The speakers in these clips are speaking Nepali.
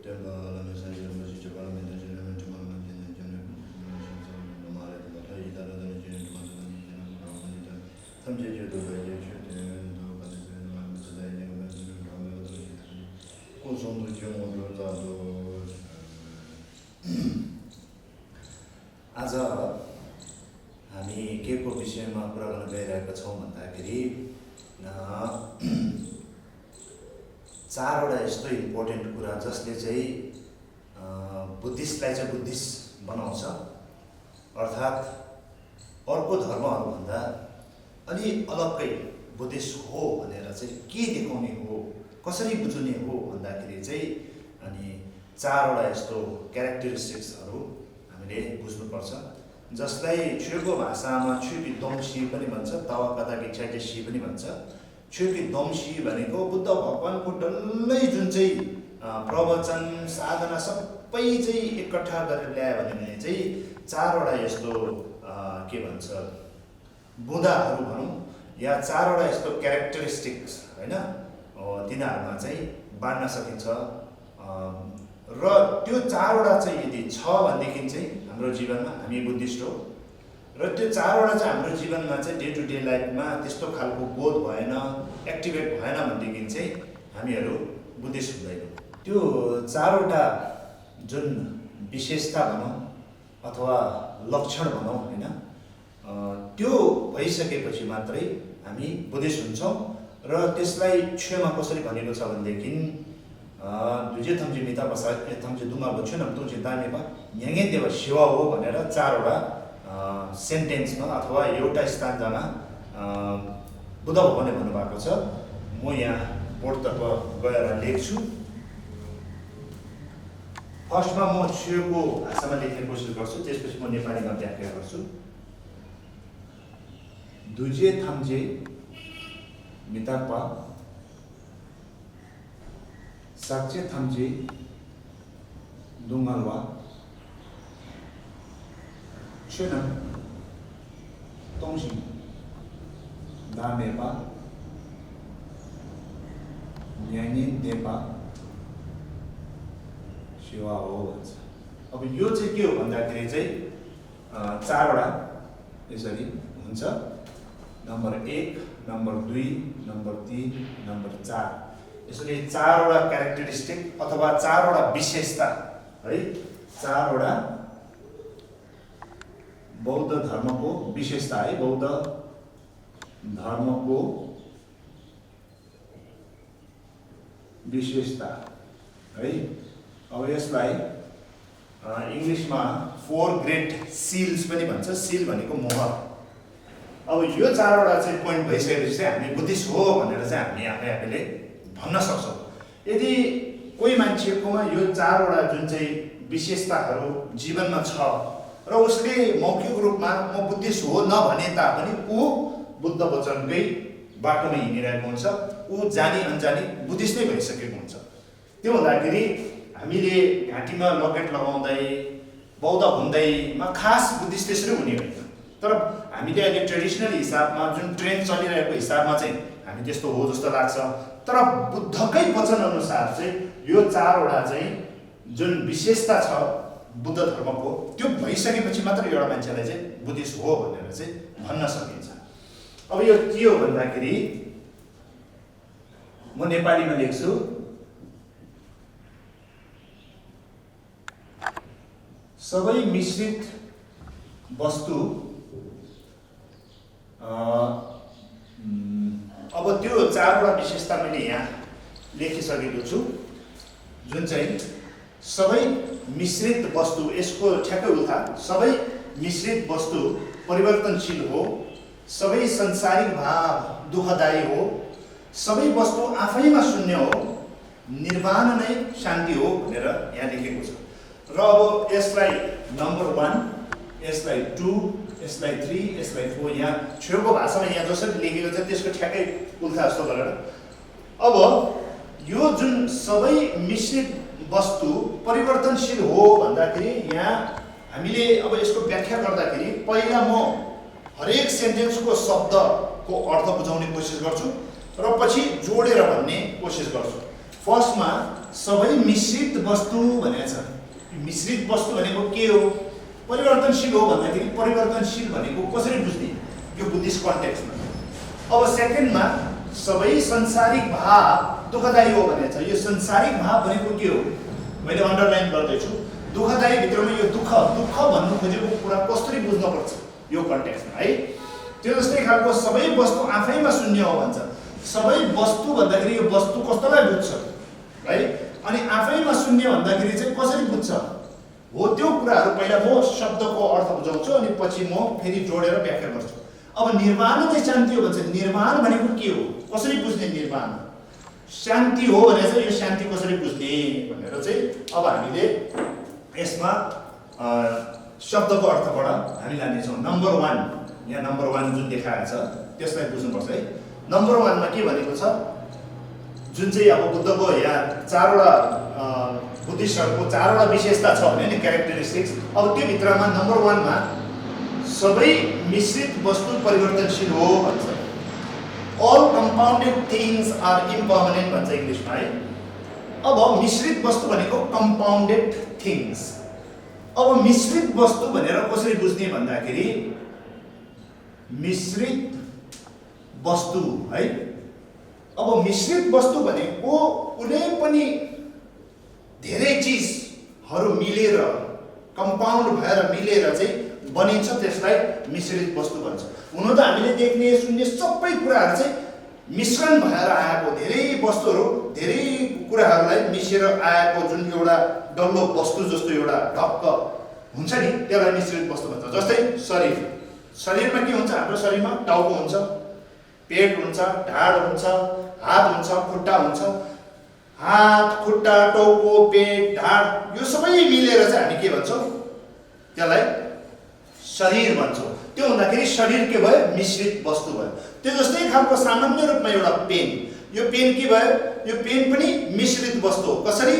आज हामी के को विषयमा कुरा गर्न गइरहेका छौँ भन्दाखेरि चारवटा यस्तो इम्पोर्टेन्ट कुरा जसले चाहिँ बुद्धिस्टलाई चाहिँ बुद्धिस्ट बनाउँछ, अर्थात् अर्को धर्महरूभन्दा अलि अलग्गै बुद्धिस्ट हो भनेर चाहिँ के देखाउने हो, कसरी बुझ्ने हो भन्दाखेरि चाहिँ अनि चारवटा यस्तो क्यारेक्टरिस्टिक्सहरू हामीले बुझ्नुपर्छ, जसलाई छुएको भाषामा छुपी दम्सी पनि भन्छ, तावा कथा गिच्छाइसी पनि भन्छ। छुपी दम्सी भनेको बुद्ध भगवानको डल्लै जुन चाहिँ प्रवचन साधना सबै चाहिँ एकट्ठा गरेर ल्यायो भने चाहिँ चारवटा यस्तो के भन्छ बुँदाहरू भनौँ या चारवटा यस्तो क्यारेक्टरिस्टिक्स होइन तिनीहरूमा चाहिँ बाँड्न सकिन्छ। र त्यो चारवटा चाहिँ यदि छ भनेदेखि चाहिँ हाम्रो जीवनमा हामी बुद्धिस्ट हो, र त्यो चारवटा चाहिँ हाम्रो जीवनमा चाहिँ डे टु डे लाइफमा त्यस्तो खालको बोध भएन, एक्टिभेट भएन भनेदेखि चाहिँ हामीहरू बुद्धिस्ट हुँदैन। त्यो चारवटा जुन विशेषता भनौँ अथवा लक्षण भनौँ होइन, त्यो भइसकेपछि मात्रै हामी बुद्धिस्ट हुन्छौँ। र त्यसलाई छेमा कसरी भनेको छ भनेदेखि दुजे थम्जे मिता बसा थम्जे दुमा बच्छु न तुझे दानेमा न्याङे देव सेवा हो भनेर चारवटा सेन्टेन्समा अथवा एउटा स्थानमा बुद्ध भगवानले भन्नुभएको छ। म यहाँ बोर्डतर्फ गएर लेख्छु। फर्स्टमा म छेको भाषामा लेख्ने कोसिस गर्छु, त्यसपछि म नेपालीमा व्याख्या गर्छु। दुजे थम्जे मितापा साक्चे थम्जे दुङ्गालवा छेनम तोङसिङ दामेपा न्याङिन देपा सेवा हो भन्छ। अब यो चाहिँ के हो भन्दाखेरि चाहिँ चारवटा यसरी हुन्छ, नम्बर 1, नम्बर 2, नम्बर 3, नम्बर 4, यसरी चारवटा क्यारेक्टरिस्टिक अथवा चारवटा विशेषता है, चारवटा बौद्ध धर्मको विशेषता है, बौद्ध धर्मको विशेषता है। अब यसलाई इङ्ग्लिसमा 4 ग्रेट सिल्स पनि भन्छ, सिल भनेको मोहर। अब यो चारवटा चाहिँ पोइन्ट भइसकेपछि चाहिँ हामी बुद्धिस्ट हो भनेर चाहिँ हामी आफैले भन्न सक्छौँ। यदि कोही मान्छेकोमा यो चारवटा जुन चाहिँ विशेषताहरू जीवनमा छ र उसले मौखिक रूपमा म बुद्धिस्ट हो नभने तापनि ऊ बुद्ध वचनकै बाटोमा हिँडिरहेको हुन्छ, ऊ जानी अनजानी बुद्धिस्ट नै भइसकेको हुन्छ। त्यो हुँदाखेरि हामीले घाँटीमा लकेट लगाउँदै बौद्ध हुँदैमा खास बुद्धिस्ट त्यसरी हुने होइन, तर हामीले अहिले ट्रेडिसनल हिसाबमा जुन ट्रेन्ड चलिरहेको हिसाबमा चाहिँ हामी त्यस्तो हो जस्तो लाग्छ। तर बुद्धकै वचन अनुसार चाहिँ यो चारवटा चाहिँ जुन विशेषता छ बुद्ध धर्मको त्यो भइसकेपछि मात्र एउटा मान्छेलाई चाहिँ बुद्धिस्ट हो भनेर चाहिँ भन्न सकिन्छ। अब यो के हो भन्दाखेरि म नेपालीमा लेख्छु। सबै मिश्रित वस्तु अब त्यो चारवटा विशेषता मैले यहाँ लेखिसकेको छु, जुन चाहिँ सबै मिश्रित वस्तु, यसको ठ्याक्कै उल्टा, सबै मिश्रित वस्तु परिवर्तनशील हो, सबै संसारिक भाव दुःखदायी हो, सबै वस्तु आफैमा शून्य हो, निर्वाण नै शान्ति हो भनेर यहाँ लेखेको छ। र अब यसलाई नम्बर 1, यसलाई 2, यसलाई 3, यसलाई 4 यहाँ छेउको भाषामा यहाँ जसरी लेखेको छ त्यसको ठ्याक्कै उल्टा जस्तो गरेर अब यो जुन सबै मिश्रित वस्तु परिवर्तनशील हो भन्दाखेरि यहाँ हामीले अब यसको व्याख्या गर्दाखेरि पहिला म हरेक सेन्टेन्सको शब्दको अर्थ बुझाउने कोसिस गर्छु र पछि जोडेर भन्ने कोसिस गर्छु। फर्स्टमा सबै मिश्रित वस्तु भनेको छ। मिश्रित वस्तु भनेको के हो? परिवर्तनशील हो भन्दाखेरि परिवर्तनशील भनेको कसरी बुझ्ने यो बुद्धिस्ट कन्टेक्स्टमा। अब सेकेन्डमा सबै संसारिक भाव दुःखदायी हो भनेको छ। यो संसारिक भाव भनेको के हो? मैले अन्डरलाइन गर्दैछु। दुःखदायी भित्रमा यो दुःख भन्नु खोजेको कुरा कसरी बुझ्नुपर्छ यो कन्टेक्स्टमा है। त्यो जस्तै खालको सबै वस्तु आफैमा शून्य हो भन्छ। सबै वस्तु भन्दाखेरि यो वस्तु कस्तोलाई बुझ्छ है, अनि आफैमा शून्य भन्दाखेरि चाहिँ कसरी बुझ्छ हो, त्यो कुराहरू पहिला म शब्दको अर्थ बुझाउँछु अनि पछि म फेरि जोडेर व्याख्या गर्छु। अब निर्वाण चाहिँ शान्ति हो भन्छ। निर्वाण भनेको के हो, कसरी बुझ्ने? निर्वाण शान्ति हो भने चाहिँ यो शान्ति कसरी बुझ्ने भनेर चाहिँ अब हामीले यसमा शब्दको अर्थबाट हामी लानेछौँ। नम्बर 1 यहाँ नम्बर 1 जुन देखाएको छ त्यसलाई बुझ्नुपर्छ है। नम्बर 1 मा के भनेको छ, जुन चाहिँ अब बुद्धको यहाँ 4वटा बुद्धिस्टहरूको 4वटा विशेषता छ भने नि क्यारेक्टरिस्टिक्स। अब त्यो भित्रमा नम्बर 1 मा सबै मिश्रित वस्तु परिवर्तनशील हो भन्छ। अल कम्पाउन्डेड थिङ्स आर इम्पर्मानेन्ट भन्छ इङ्ग्लिसमा है। अब मिश्रित वस्तु भनेको कम्पाउन्डेड थिङ्स। अब मिश्रित वस्तु भनेर कसरी बुझ्ने भन्दाखेरि मिश्रित वस्तु है। अब मिश्रित वस्तु भनेको कुनै पनि धेरै चिजहरू मिलेर कम्पाउन्ड भएर मिलेर चाहिँ बनिन्छ, त्यसलाई मिश्रित वस्तु भन्छ। हुन त हामीले देख्ने सुन्ने सबै कुराहरू चाहिँ मिश्रण भएर आएको, धेरै वस्तुहरू धेरै कुराहरूलाई मिसेर आएको जुन एउटा डल्लो वस्तु जस्तो एउटा ढक्क हुन्छ नि, त्यसलाई मिश्रित वस्तु भन्छ। जस्तै शरीरमा के हुन्छ? हाम्रो शरीरमा टाउको हुन्छ, पेट हुन्छ, ढाड हुन्छ, हात हुन्छ, खुट्टा हुन्छ। हात, खुट्टा, टाउको, पेट, ढाड यो सबै मिलेर चाहिँ हामी के भन्छौँ? त्यसलाई शरीर भन्छौँ। त्यो हुँदाखेरि शरीर के भयो? मिश्रित वस्तु भयो। त्यो जस्तै खालको सामान्य रूपमा एउटा पेन, यो पेन के भयो? यो पेन पनि मिश्रित वस्तु हो। कसरी?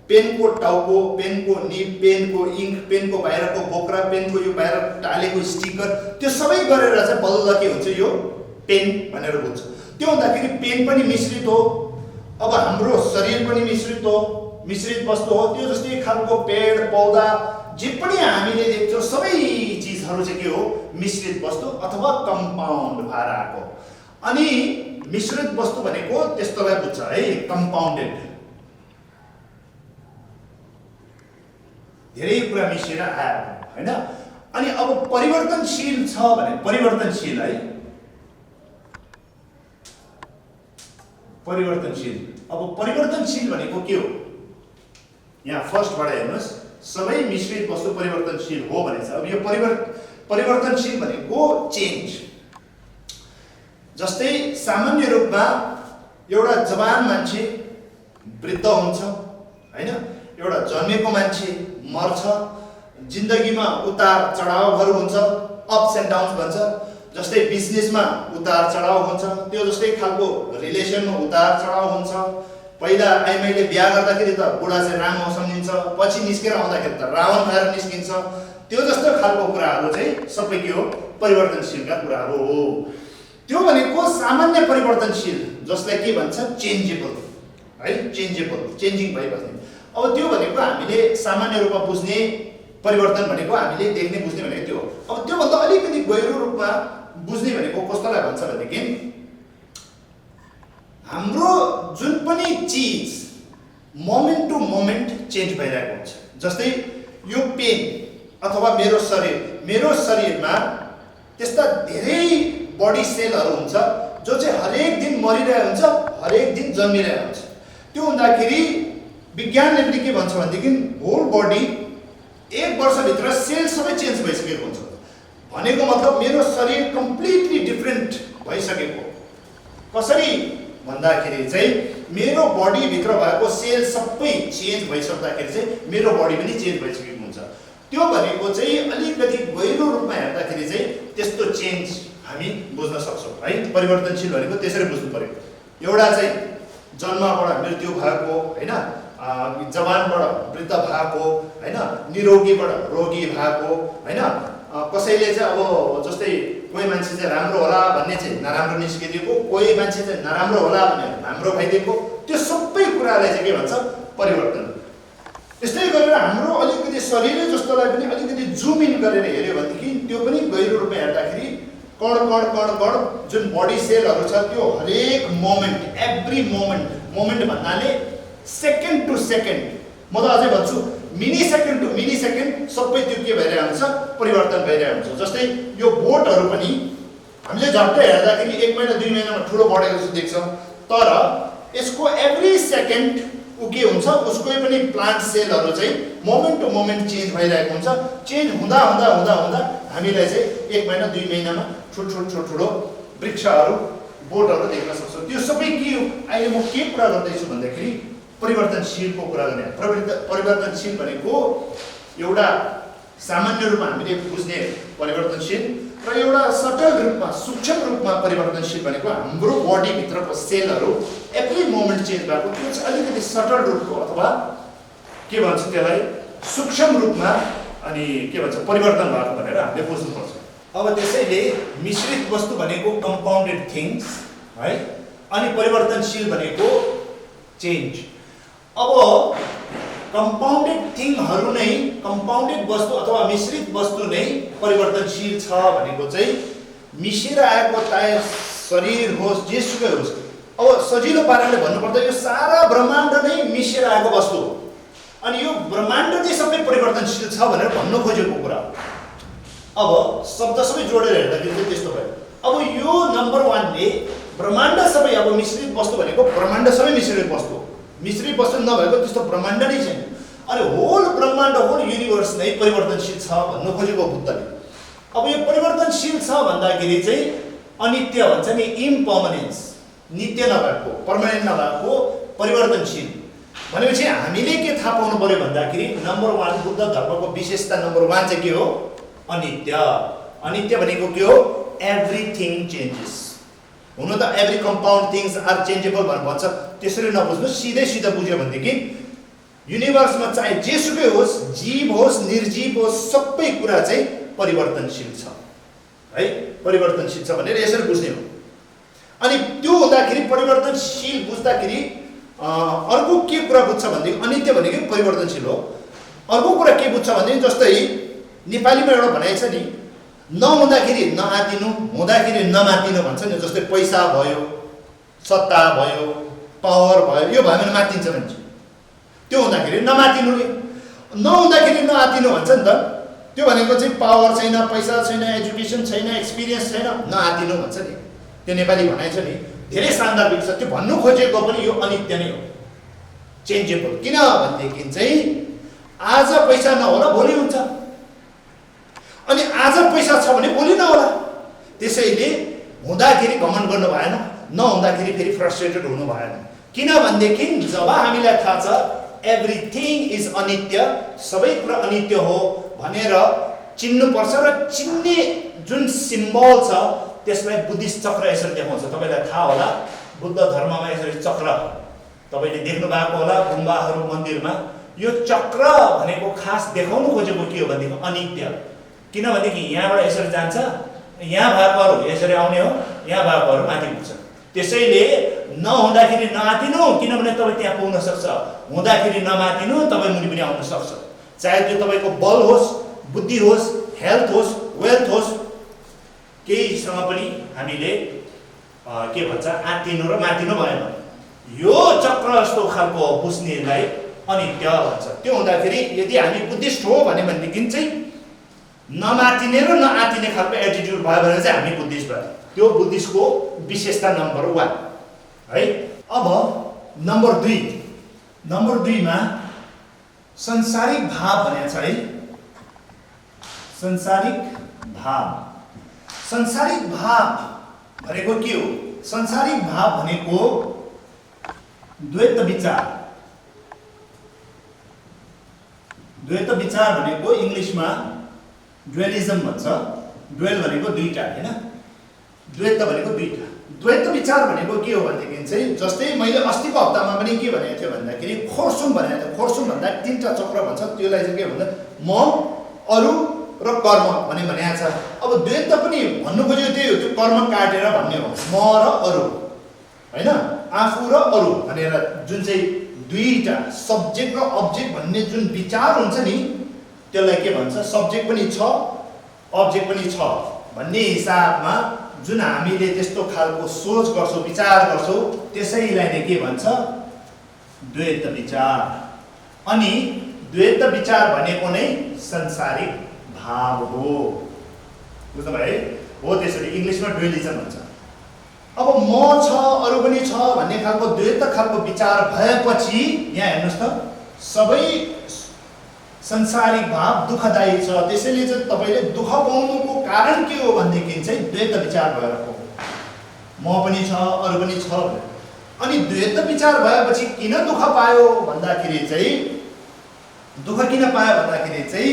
पेनको टाउको, पेनको निब, पेनको इङ्क, पेनको बाहिरको बोक्रा, पेनको यो बाहिर टालेको स्टिकर, त्यो सबै गरेर चाहिँ बल्ल के हुन्छ? यो पेन भनेर बुझ्छ। त्यो हुँदाखेरि पेन पनि मिश्रित हो। अब हाम्रो शरीर पनि मिश्रित हो, मिश्रित वस्तु हो। त्यो जस्तै खालको पेड पौधा जे पनि हामीले देख्छौँ सबै चिजहरू चाहिँ के हो? मिश्रित वस्तु अथवा कम्पाउन्ड भएर आएको। अनि मिश्रित वस्तु भनेको त्यस्तोलाई बुझ्छ है, कम्पाउन्डेड। धेरै कुरा मिसेर आएको हैन। अनि अब परिवर्तनशील छ भने परिवर्तनशील है, परिवर्तनशील। अब परिवर्तनशील भनेको के हो? यहाँ फर्स्टबाट हेर्नुहोस्, सबै मिश्रित वस्तु परिवर्तनशील हो भनेछ। अब यो परिवर्तनशील भनेको चेन्ज। जस्तै सामान्य रूपमा एउटा जवान मान्छे वृद्ध हुन्छ हैन, एउटा जन्मेको मान्छे मर्छ, जिन्दगीमा उतार चढावहरू हुन्छ, अप्स एन्ड डाउन्स भन्छ। जस्तै बिजनेसमा उतार चढाव हुन्छ, त्यो जस्तै खालको रिलेसनमा उतार चढाव हुन्छ। पहिला आइमाईले बिहा गर्दाखेरि त बुढा चाहिँ राम्रो सम्झिन्छ, पछि निस्केर आउँदाखेरि त रावण भएर निस्किन्छ। त्यो जस्तो खालको कुराहरू चाहिँ सबै के हो? परिवर्तनशीलका कुराहरू हो। त्यो भनेको सामान्य परिवर्तनशील, जसलाई के भन्छ? चेन्जेबल है, चेन्जेबल, चेन्जिङ भइबस्ने। अब त्यो भनेको हामीले सामान्य रूपमा बुझ्ने परिवर्तन भनेको हामीले देख्ने बुझ्ने भनेको त्यो हो। अब त्योभन्दा अलिकति गहिरो रूपमा बुझ्ने भनेको कस्तोलाई भन्छ भनेदेखि हाम्रो जुन पनि चिज मोमेन्ट टु मोमेन्ट चेन्ज भइरहेको हुन्छ। जस्तै यो पेन अथवा मेरो शरीरमा त्यस्ता धेरै बडी सेलहरू हुन्छ जो चाहिँ हरेक दिन मरिरहेको हुन्छ, हरेक दिन जन्मिरहेको हुन्छ। त्यो हुँदाखेरि विज्ञानले पनि के भन्छ भनेदेखि होल बडी 1 वर्षभित्र सेल सबै चेन्ज भइसकेको हुन्छ। भनेको मतलब मेरो शरीर कम्प्लिटली डिफ्रेन्ट भइसकेको। कसरी भन्दाखेरि चाहिँ मेरो बडीभित्र भएको सेल सबै चेन्ज भइसक्दाखेरि चाहिँ मेरो बडी पनि चेन्ज भइसकेको हुन्छ। त्यो भनेको चाहिँ अलिकति गहिरो रूपमा हेर्दाखेरि चाहिँ त्यस्तो चेन्ज हामी बुझ्न सक्छौँ है। परिवर्तनशील भनेको त्यसरी बुझ्नु पर्यो। एउटा चाहिँ जन्मबाट मृत्यु भएको हैन, जवानबाट वृद्ध भएको हैन, निरोगीबाट रोगी भएको हैन। कसैले चाहिँ अब जस्तै कोही मान्छे चाहिँ राम्रो होला भन्ने चाहिँ नराम्रो निस्किदिएको, कोही मान्छे चाहिँ नराम्रो होला भन्ने राम्रो भइदिएको। त्यो सबै कुरालाई चाहिँ के भन्छ? परिवर्तन। यस्तै गरेर हाम्रो अलिकति शरीर जस्तोलाई पनि अलिकति जुम इन गरेर हेर्यो भनेदेखि त्यो पनि गहिरो रूपमा हेर्दाखेरि कण कण कण कण जुन बडी सेलहरू छ त्यो हरेक मोमेन्ट एभ्री मोमेन्ट भन्नाले सेकेन्ड टु सेकेन्ड, म त अझै भन्छु mini second to mini second सबै त्यो के भइरहेको हुन्छ, परिवर्तन भइरहेको हुन्छ। जस्तै यो बोटहरू पनि हामीले झट्टै हेर्दाखेरि 1 महिना 2 महिनामा ठुलो बढेको जस्तो देख्छौँ, तर यसको एभ्री सेकेन्ड ऊ के हुन्छ, उसको पनि प्लान्ट सेलहरू चाहिँ मोमेन्ट टु मोमेन्ट चेन्ज भइरहेको हुन्छ। चेन्ज हुँदा हुँदा हुँदा हुँदा हामीलाई चाहिँ 1 महिना 2 महिनामा ठुलो वृक्षहरू बोटहरू देख्न सक्छौँ। त्यो सबै के हो? अहिले म के कुरा गर्दैछु भन्दाखेरि परिवर्तनशीलको कुरा गर्ने। परिवर्तनशील भनेको एउटा सामान्य रूपमा हामीले बुझ्ने परिवर्तनशील र एउटा सटल रूपमा सूक्ष्म रूपमा परिवर्तनशील भनेको हाम्रो बडीभित्रको सेलहरू एभ्री मोमेन्ट चेन्ज भएको, त्यो चाहिँ अलिकति सटल रूपको अथवा के भन्छ त्यसलाई सूक्ष्म रूपमा अनि के भन्छ परिवर्तन भएको भनेर हामीले बुझ्नुपर्छ। अब त्यसैले मिश्रित वस्तु भनेको कम्पाउन्डेड थिङ्स है, अनि परिवर्तनशील भनेको चेन्ज। अब कम्पाउन्डेड थिङहरू नै, कम्पाउन्डेड वस्तु अथवा मिश्रित वस्तु नै परिवर्तनशील छ भनेको चाहिँ मिसेर आएको चाहे शरीर होस् जेसुकै होस्, अब सजिलो पाराले भन्नुपर्दा यो सारा ब्रह्माण्ड नै मिसेर आएको वस्तु हो, अनि यो ब्रह्माण्ड नै सबै परिवर्तनशील छ भनेर भन्नु खोजेको कुरा हो। अब शब्द सबै जोडेर हेर्दाखेरि चाहिँ त्यस्तो भयो। अब यो नम्बर 1 ले ब्रह्माण्ड सबै, अब मिश्रित वस्तु भनेको ब्रह्माण्ड सबै मिश्रित वस्तु हो, मिश्रित वस्तु नभएको त्यस्तो ब्रह्माण्ड नै छैन। अनि होल ब्रह्माण्ड होल युनिभर्स नै परिवर्तनशील छ भन्नु खोजेको बुद्धले। अब यो परिवर्तनशील छ भन्दाखेरि चाहिँ अनित्य भन्छ नि, इम्पर्मानेन्स, नित्य नभएको पर्मानेन्ट नभएको परिवर्तनशील भनेपछि हामीले के थाहा पाउनु पर्यो भन्दाखेरि नम्बर 1 बुद्ध धर्मको विशेषता नम्बर 1 चाहिँ के हो? अनित्य। अनित्य भनेको के हो? Everything changes. हुन त every compound things are changeable भनेर भन्छ, त्यसरी नबुझ्नु, सिधै सिधा बुझ्यो भनेदेखि युनिभर्समा चाहे जेसुकै होस्, जीव होस् निर्जीव होस्, सबै कुरा चाहिँ परिवर्तनशील छ है, परिवर्तनशील छ भनेर यसरी बुझ्ने हो। अनि त्यो हुँदाखेरि परिवर्तनशील बुझ्दाखेरि अर्को के कुरा बुझ्छ भनेदेखि अनित्य भनेको परिवर्तनशील हो। अर्को कुरा के बुझ्छ भनेदेखि जस्तै नेपालीमा एउटा भनाइ छ नि, नहुँदाखेरि नआतिनु, हुँदाखेरि नमातिनु भन्छ नि। जस्तै पैसा भयो, सत्ता भयो, पावर भयो, यो भयो भने मातिन्छ मान्छे, त्यो हुँदाखेरि नमातिनु, नहुँदाखेरि नआतिनु भन्छ नि त। त्यो भनेको चाहिँ पावर छैन, पैसा छैन, एजुकेसन छैन, एक्सपिरियन्स छैन, नआतिनु भन्छ नि। त्यो नेपाली भनाइ छ नि, धेरै सान्दर्भिक छ। त्यो भन्नु खोजेको पनि यो अनित्य नै हो, चेन्जेबल। किन भनेदेखि चाहिँ आज पैसा नहोला भोलि हुन्छ, अनि आज पैसा छ भने भोलि नहोला। त्यसैले हुँदाखेरि घमण्ड गर्नु भएन, नहुँदाखेरि फेरि फ्रस्ट्रेटेड हुनु भएन। किन भनेदेखि जब हामीलाई थाहा छ एभ्रिथिङ इज अनित्य, सबै कुरा अनित्य हो भनेर चिन्नुपर्छ, र चिन्ने जुन सिम्बल छ त्यसलाई बुद्धिस्ट चक्र यसरी देखाउँछ। तपाईँलाई थाहा होला बुद्ध धर्ममा यसरी चक्र तपाईँले देख्नु भएको होला गुम्बाहरू मन्दिरमा। यो चक्र भनेको खास देखाउनु खोजेको के हो भनेदेखि अनित्य। किनभनेदेखि यहाँबाट यसरी जान्छ, यहाँ भएकोहरू यसरी आउने हो, यहाँ भएकोहरू माथि पुग्छ। त्यसैले नहुँदाखेरि नआतिनु, किनभने तपाईँ त्यहाँ पुग्न सक्छ, हुँदाखेरि नमातिनु, तपाईँ मुनि पनि आउन सक्छ। चाहे त्यो तपाईँको बल होस्, बुद्धि होस्, हेल्थ होस्, वेल्थ होस्, केहीसँग पनि हामीले के भन्छ आतिनु र मातिनु भएन। यो चक्र जस्तो खालको बुझ्नेलाई अनित्य भन्छ। त्यो हुँदाखेरि यदि हामी बुद्धिस्ट हो भनेदेखि चाहिँ नमातिने र नआतिने खालको एटिट्युड भयो भने चाहिँ हामी बुद्धिस्ट भयो। त्यो बुद्धिस्टको विशेषता नम्बर 1 है। अब नम्बर 2 मा संसारिक भाव भनेको छ है। संसारिक भाव भनेको के हो? संसारिक भाव भनेको द्वैत विचार। द्वैत विचार भनेको इङ्ग्लिसमा ड्वेलिजम भन्छ। ड्वेल भनेको दुईटा हैन, द्वैत भनेको दुईटा। द्वैत विचार भनेको के हो भनेदेखि चाहिँ जस्तै मैले अस्तिको हप्तामा पनि के भनेको थिएँ भन्दाखेरि खोर्सुम भनेको थिएँ। खोर्सुम भन्दा 3टा चक्र भन्छ, त्यसलाई चाहिँ के भन्दा म, अरु र कर्म भनेको छ। अब द्वैत पनि भन्नु खोजेको त्यही हो, त्यो कर्म काटेर भन्ने हो, म र अरु हैन, आफू र अरु भनेर जुन चाहिँ दुईटा सब्जेक्ट र अब्जेक्ट भन्ने जुन विचार हुन्छ नि त्यसलाई के भन्छ, सब्जेक्ट पनि छ अब्जेक्ट पनि छ भन्ने हिसाबमा जुन हामीले त्यस्तो खालको सोच गर्छौँ विचार गर्छौँ त्यसैलाई नै के भन्छ, द्वैत विचार। अनि द्वैत विचार भनेको नै संसारिक भाव हो, बुझ्नुभयो हो। त्यसरी इङ्ग्लिसमा डुअलिजम भन्छ। अब म छ अरू पनि छ भन्ने खालको द्वैत खालको विचार भएपछि यहाँ हेर्नुहोस् त, सबै संसारिक भाव दुःखदायी छ। त्यसैले चाहिँ तपाईँले दुःख पाउनुको कारण के हो भनेदेखि चाहिँ द्वैत विचार भएर हो, म पनि छ अरू पनि छ। अनि द्वैत विचार भएपछि किन दुःख पायो भन्दाखेरि चाहिँ, दुःख किन पायो भन्दाखेरि चाहिँ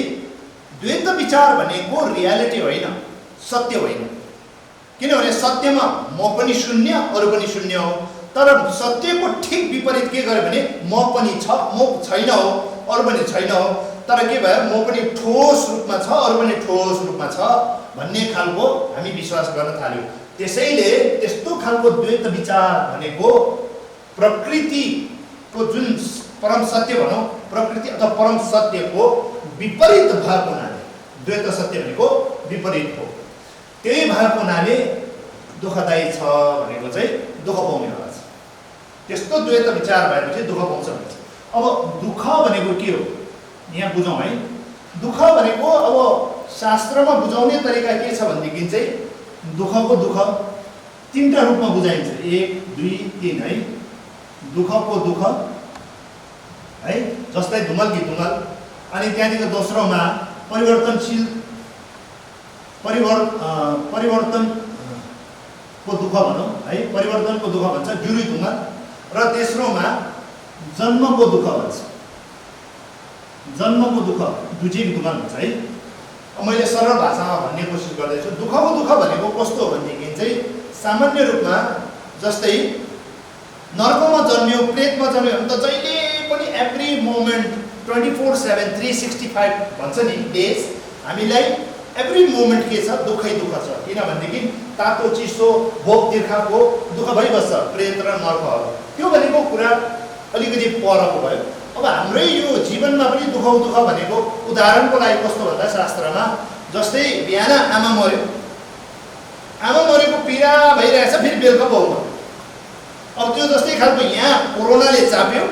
द्वैत विचार भनेको रियालिटी होइन, सत्य होइन। किनभने सत्यमा म पनि शून्य अरू पनि शून्य हो, तर सत्यको ठिक विपरीत के गर्यो भने म पनि छ म छैन हो अरू पनि छैन हो, तर के भयो म पनि ठोस रूपमा छ अरू पनि ठोस रूपमा छ भन्ने खालको हामी विश्वास गर्न थाल्यौँ। त्यसैले त्यस्तो खालको द्वैत विचार भनेको प्रकृतिको जुन परम सत्य भनौँ, प्रकृति अथवा परम सत्यको विपरीत भएको हुनाले द्वैत सत्य भनेको विपरीत हो। त्यही भएको हुनाले दुःखदायी छ भनेको चाहिँ दुःख पाउने होला छ। त्यस्तो द्वैत विचार भएपछि दुःख पाउँछ भन्छ। अब दुःख भनेको के हो यहाँ बुझौँ है। दुःख भनेको अब शास्त्रमा बुझाउने तरिका के छ भनेदेखि चाहिँ दुःखको दुःख तीनटा रूपमा बुझाइन्छ, 1 2 3 है। दुःखको दुःख है, जस्तै धुमल कि धुमल। अनि त्यहाँदेखि दोस्रोमा परिवर्तनशील परिवर्तनको दुःख भनौँ है, परिवर्तनको दुःख भन्छ जुरी धुमल। र तेस्रोमा जन्मको दुःख भन्छ, जन्मको दुःख दुजिक धुमल भन्छ है। मैले सरल भाषामा भन्ने कोसिस गर्दैछु। दुःखको दुःख भनेको कस्तो हो भनेदेखि चाहिँ सामान्य रूपमा जस्तै नर्कमा जन्मियो प्रेतमा जन्मियो भने त जहिले पनि एभ्री मोमेन्ट 24/7 365 भन्छ नि डेज, हामीलाई एभ्री मोमेन्ट के छ, दुःखै दुःख छ। किनभनेदेखि तातो चिसो भोक तिर्खाको दुःख भइबस्छ प्रेत र नर्कहरू। त्यो भनेको कुरा अलिकति परको भयो। अब हाम्रै यो जीवनमा पनि दुःख भनेको उदाहरणको लागि कस्तो भन्दा शास्त्रमा जस्तै बिहान आमा मर्यो, आमा मरेको पीडा भइरहेछ, फेरि बेलुका बाउ मर्यो। अब त्यो जस्तै खालको यहाँ कोरोनाले चाप्यो,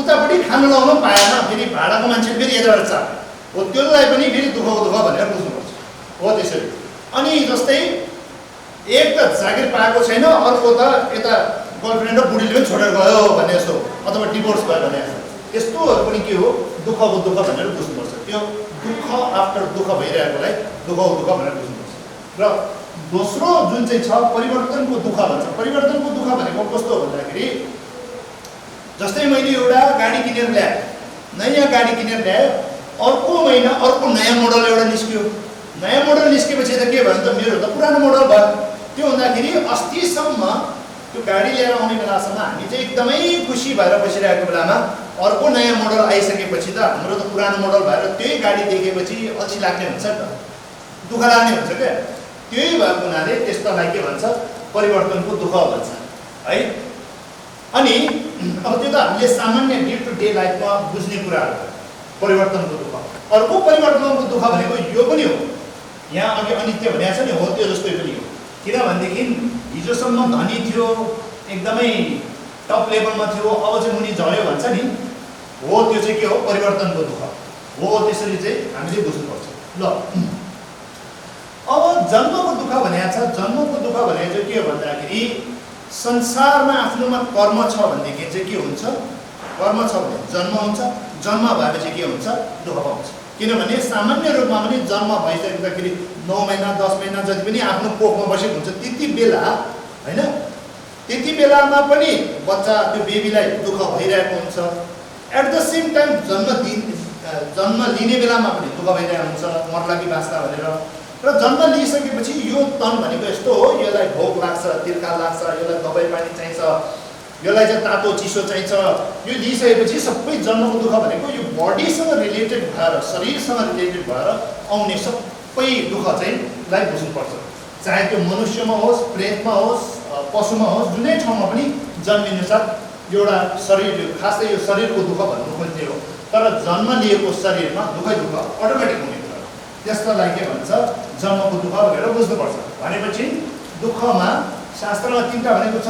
उतापट्टि खानु लाउनु पाएन, फेरि भाडाको मान्छे फेरि यताबाट चाप्यो हो, त्यसलाई पनि फेरि दुःखको दुःख भनेर बुझ्नुपर्छ हो। त्यसरी अनि जस्तै एक त जागिर पाएको छैन, अर्को त यता गर्लफ्रेन्ड र बुढीले पनि छोडेर गयो भने जस्तो, अथवा डिभोर्स भयो भने जस्तो, यस्तोहरू पनि के हो, दुःखको दुःख भनेर बुझ्नुपर्छ। त्यो दुःख आफ्टर दुःख भइरहेकोलाई दुःखको दुःख भनेर बुझ्नुपर्छ। र दोस्रो जुन चाहिँ छ परिवर्तनको दुःख भन्छ। परिवर्तनको दुःख भनेको कस्तो भन्दाखेरि जस्तै मैले एउटा गाडी किनेर ल्याएँ, नयाँ गाडी किनेर ल्याएँ, अर्को महिना अर्को नयाँ मोडल एउटा निस्क्यो। नयाँ मोडल निस्केपछि त के भयो त मेरो त पुरानो मोडल भयो। त्यो हुँदाखेरि अस्तिसम्म त्यो गाडी लिएर आउने बेलासम्म हामी चाहिँ एकदमै खुसी भएर बसिरहेको बेलामा अर्को नयाँ मोडल आइसकेपछि त हाम्रो त पुरानो मोडल भएर त्यही गाडी देखेपछि अल्छी लाग्ने हुन्छ नि त, दुःख लाग्ने हुन्छ क्या। त्यही भएको हुनाले त्यस्तोलाई के भन्छ, परिवर्तनको दुःख भन्छ है। अनि अब त्यो त हामीले सामान्य डे टु डे लाइफमा बुझ्ने कुराहरू हो परिवर्तनको दुःख। अर्को परिवर्तनको दुःख भनेको यो पनि हो, यहाँ अघि अनित्य भनेको छ नि, हो त्यो जस्तै पनि हो। किनभनेदेखि हिजोसम्म धनी थियो, एकदमै टप लेभलमा थियो, अब चाहिँ मुनि झऱ्यो भन्छ नि, हो त्यो चाहिँ के हो, परिवर्तनको दुःख हो। त्यसरी चाहिँ हामीले बुझ्नुपर्छ। ल अब जन्मको दुःख भनेको छ। जन्मको दुःख भनेको चाहिँ के हो भन्दाखेरि संसारमा आफ्नोमा कर्म छ भनेदेखि चाहिँ के हुन्छ, कर्म छ भने जन्म हुन्छ, जन्म भएपछि के हुन्छ, दुःख पाउँछ। किनभने सामान्य रूपमा पनि जन्म भइसक्दाखेरि 9 महिना 10 महिना जति पनि आफ्नो कोखमा बसेको हुन्छ, त्यति बेला होइन, त्यति बेलामा पनि बच्चा त्यो बेबीलाई दुःख भइरहेको हुन्छ। एट द सेम टाइम जन्म लिने बेलामा पनि दुःख भइरहेको हुन्छ, मर्ला कि बाँच्ला भनेर। र जन्म लिइसकेपछि यो तन भनेको यस्तो हो, यसलाई भोक लाग्छ, तिर्खा लाग्छ, यसलाई दबाई पानी चाहिन्छ, यसलाई चाहिँ तातो चिसो चाहिन्छ। यो लिइसकेपछि सबै जन्मको दुःख भनेको यो बडीसँग रिलेटेड भएर, शरीरसँग रिलेटेड भएर आउने सबै दुःख चाहिँ लाई बुझ्नुपर्छ। चाहे त्यो मनुष्यमा होस्, प्रेतमा होस्, पशुमा होस्, जुनै ठाउँमा पनि जन्मिनुसाथ एउटा शरीर, खासै यो शरीरको दुःख भन्नु खोज्ने हो, तर जन्म लिएको शरीरमा दुःखै दुःख अटोमेटिक हुने कुरा हो। त्यसलाई के भन्छ? जन्मको दुःख भनेर बुझ्नुपर्छ। भनेपछि दुःखमा शास्त्रमा तीनटा भनेको छ,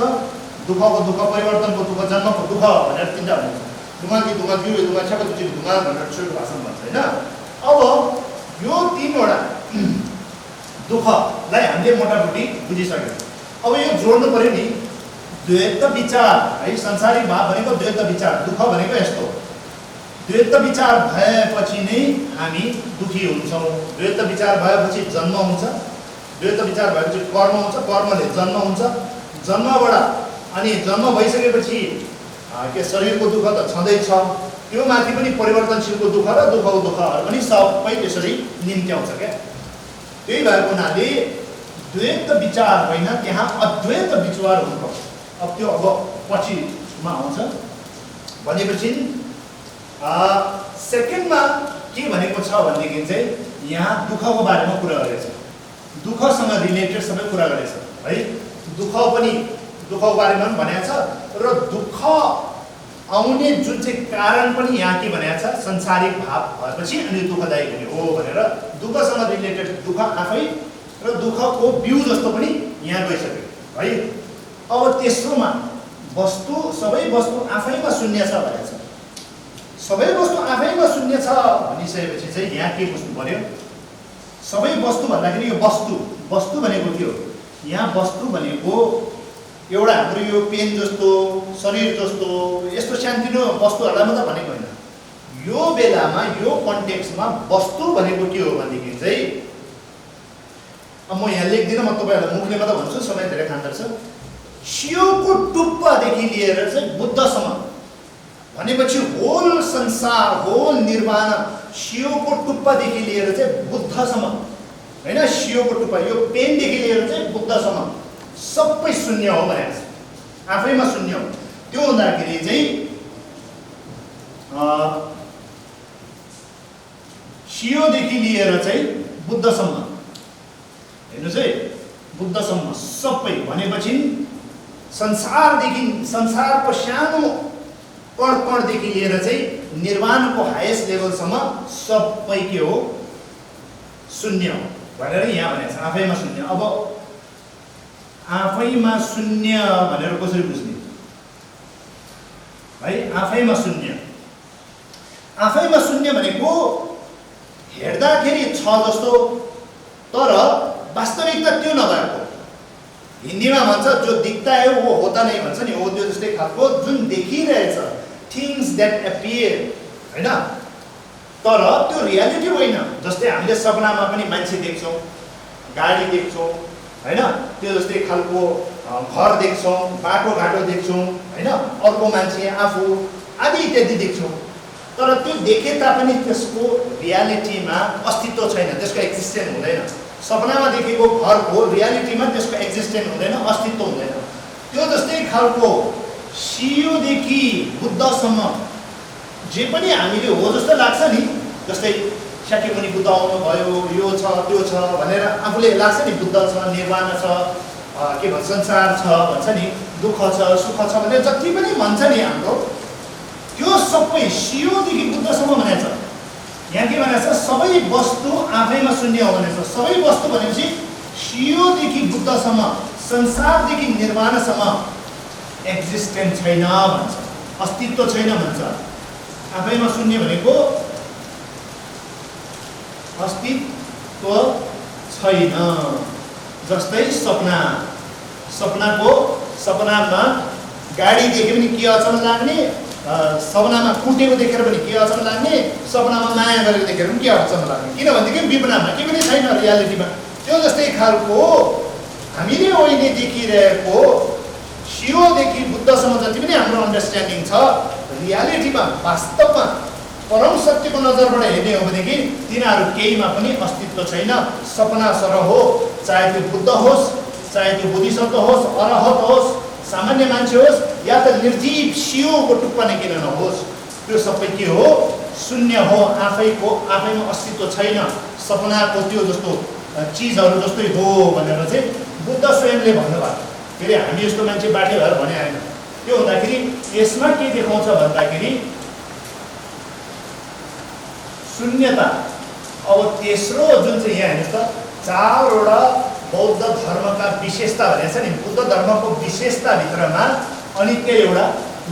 दुःखको दुःख, परिवर्तनको दुःख, जन्मको दुःख भनेर तीनटा भनेको छ। दुःखकी दुःख, दिउ दुःख, छको दुःख दुःख भनेर छुटको भाषामा भन्छ हैन। अब यो तीनवटा दुःखलाई हामीले मोटामोटी बुझिसक्यौँ। अब यो जोड्नु पर्यो नि, द्वैत विचार है, संसारिक भाव भनेको द्वैत विचार, दुःख भनेको यस्तो। द्वैत विचार भएपछि नै हामी दुखी हुन्छौँ। द्वैत विचार भएपछि जन्म हुन्छ, द्वैत विचार भएपछि कर्म हुन्छ, कर्मले जन्म हुन्छ, जन्मबाट अनि जन्म भइसकेपछि के शरीरको दुःख त छँदैछ, त्यो माथि पनि परिवर्तनशीलको दुःख र दुःखको दुःखहरू पनि सबै त्यसरी निम्त्याउँछ क्या। त्यही भएको हुनाले द्वैत विचार होइन, त्यहाँ अद्वैत विचार हुनुपर्छ। अब त्यो अब पछिमा आउँछ। भनेपछि सेकेन्डमा के भनेको छ भनेदेखि चाहिँ यहाँ दुःखको बारेमा कुरा गरेको छ, दुःखसँग रिलेटेड सबै कुरा गरेको छ है। दुःखको बारेमा पनि भनेको छ र दुःख आउने जुन चाहिँ कारण पनि यहाँ के भनेको छ, संसारिक भाव भएपछि अनि दुःखदायी हुने हो भनेर दुःखसँग रिलेटेड दुःख आफै र दुःखको बिउ जस्तो पनि यहाँ गइसक्यो है। अब तेस्रोमा वस्तु, सबै वस्तु आफैमा शून्य छ भनेको छ। सबै वस्तु आफैमा शून्य छ भनिसकेपछि चाहिँ यहाँ के बुझ्नु पर्यो? सबै वस्तु भन्दाखेरि यो वस्तु भनेको के हो? यहाँ वस्तु भनेको एउटा हाम्रो यो पेन जस्तो, शरीर जस्तो यस्तो सानोतिनो वस्तुहरूलाई मात्रै भनेको होइन। यो बेलामा यो कन्टेक्स्टमा वस्तु भनेको के हो भनेदेखि चाहिँ, अब म यहाँ लेख्दिनँ, म तपाईँहरूलाई मुखले मात्रै भन्छु, समय धेरै खाँदो रहेछ। सियोको टुप्पादेखि लिएर चाहिँ बुद्धसम्म भनेपछि होल संसार, होल निर्वाण, सियोको टुप्पादेखि लिएर चाहिँ बुद्धसम्म होइन, सियोको टुप्पा यो पेनदेखि लिएर चाहिँ बुद्धसम्म सबै शून्य हो भनेको छ, आफैमा शून्य हो। त्यो हुँदाखेरि चाहिँ सियोदेखि लिएर चाहिँ बुद्धसम्म हेर्नुहोस् है, बुद्धसम्म सबै भनेपछि संसारको सानो कणदेखि लिएर चाहिँ निर्वाणको हाइएस्ट लेभलसम्म सबै के हो? शून्य हो भनेर यहाँ भनेको छ, आफैमा शून्य। अब आफैमा शून्य भनेर कसरी बुझ्ने है? आफैमा शून्य भनेको हेर्दाखेरि छ जस्तो तर वास्तविकता त्यो नभएको। हिन्दीमा भन्छ जो दिखता है वो होता नहीं भन्छ नि, हो त्यो जस्तै खालको जुन देखिरहेछ, थिङ्स द्याट एपियर होइन, तर त्यो रियालिटी होइन। जस्तै हामीले सपनामा पनि मान्छे देख्छौँ, गाडी देख्छौँ होइन, त्यो जस्तै खालको घर देख्छौँ, बाटोघाटो देख्छौँ होइन, अर्को मान्छे, आफू आदि इत्यादि देख्छौँ, तर त्यो देखे तापनि त्यसको रियालिटीमा अस्तित्व छैन, त्यसको एक्जिस्टेन्स हुँदैन। सपनामा देखेको घरको रियालिटीमा त्यसको एक्जिस्टेन्स हुँदैन, अस्तित्व हुँदैन। त्यो जस्तै खालको सियोदेखि बुद्धसम्म जे पनि हामीले हो जस्तो लाग्छ नि, जस्तै शाक्यमुनि बुद्ध आउनुभयो, यो छ त्यो छ भनेर आफूले लाग्छ नि, बुद्ध छ, निर्वाण छ, के भन्छ संसार छ भन्छ नि, दुःख छ, सुख छ भनेर जति पनि भन्छ नि हाम्रो, त्यो सबै सियोदेखि बुद्धसम्म भनेको छ। यहाँ के भनेको छ? सबै वस्तु आफैमा शून्य हो भनेको छ। सबै वस्तु भनेपछि सियोदेखि बुद्धसम्म, संसारदेखि निर्वाणसम्म एक्जिस्टेन्स छैन भन्छ, अस्तित्व छैन भन्छ। आफैमा शून्य भनेको अस्तित्व छैन। जस्तै सपनामा गाडी देखे पनि के अचम्म लाग्ने, सपनामा कुटेको देखेर पनि के अचम्म लाग्ने, सपनामा माया गरेको देखेर पनि के अचम्म लाग्ने, किनभनेदेखि विपनामा के पनि छैन रियालिटीमा। त्यो जस्तै खालको हामीले अहिले देखिरहेको सियोदेखि बुद्धसम्म जति पनि हाम्रो अन्डरस्ट्यान्डिङ छ, रियालिटीमा वास्तवमा परम सत्यको नजरबाट हेर्ने हो भनेदेखि तिनीहरू केहीमा पनि अस्तित्व छैन। सपना सरह हो, चाहे त्यो बुद्ध होस्, चाहे त्यो बोधिसत्व होस्, अरहत होस्, सामान्य मान्छे होस्, या त निर्जीव सियोको टुप्पा नै किन नहोस्, त्यो सबै के हो? शून्य हो, आफैमा अस्तित्व छैन। सपनाको त्यो जस्तो चिजहरू जस्तै हो भनेर चाहिँ बुद्ध स्वयंले भन्नुभएको। फेरि हामी यस्तो मान्छे बाठे भएर भने आएन, त्यो हुँदाखेरि यसमा के देखाउँछ भन्दाखेरि शून्यता। अब तेस्रो जुन चाहिँ यहाँ हेर्नुहोस् त, चारवटा बौद्ध धर्मका विशेषता भनेको छ नि, बुद्ध धर्मको विशेषताभित्रमा अनि त्यो एउटा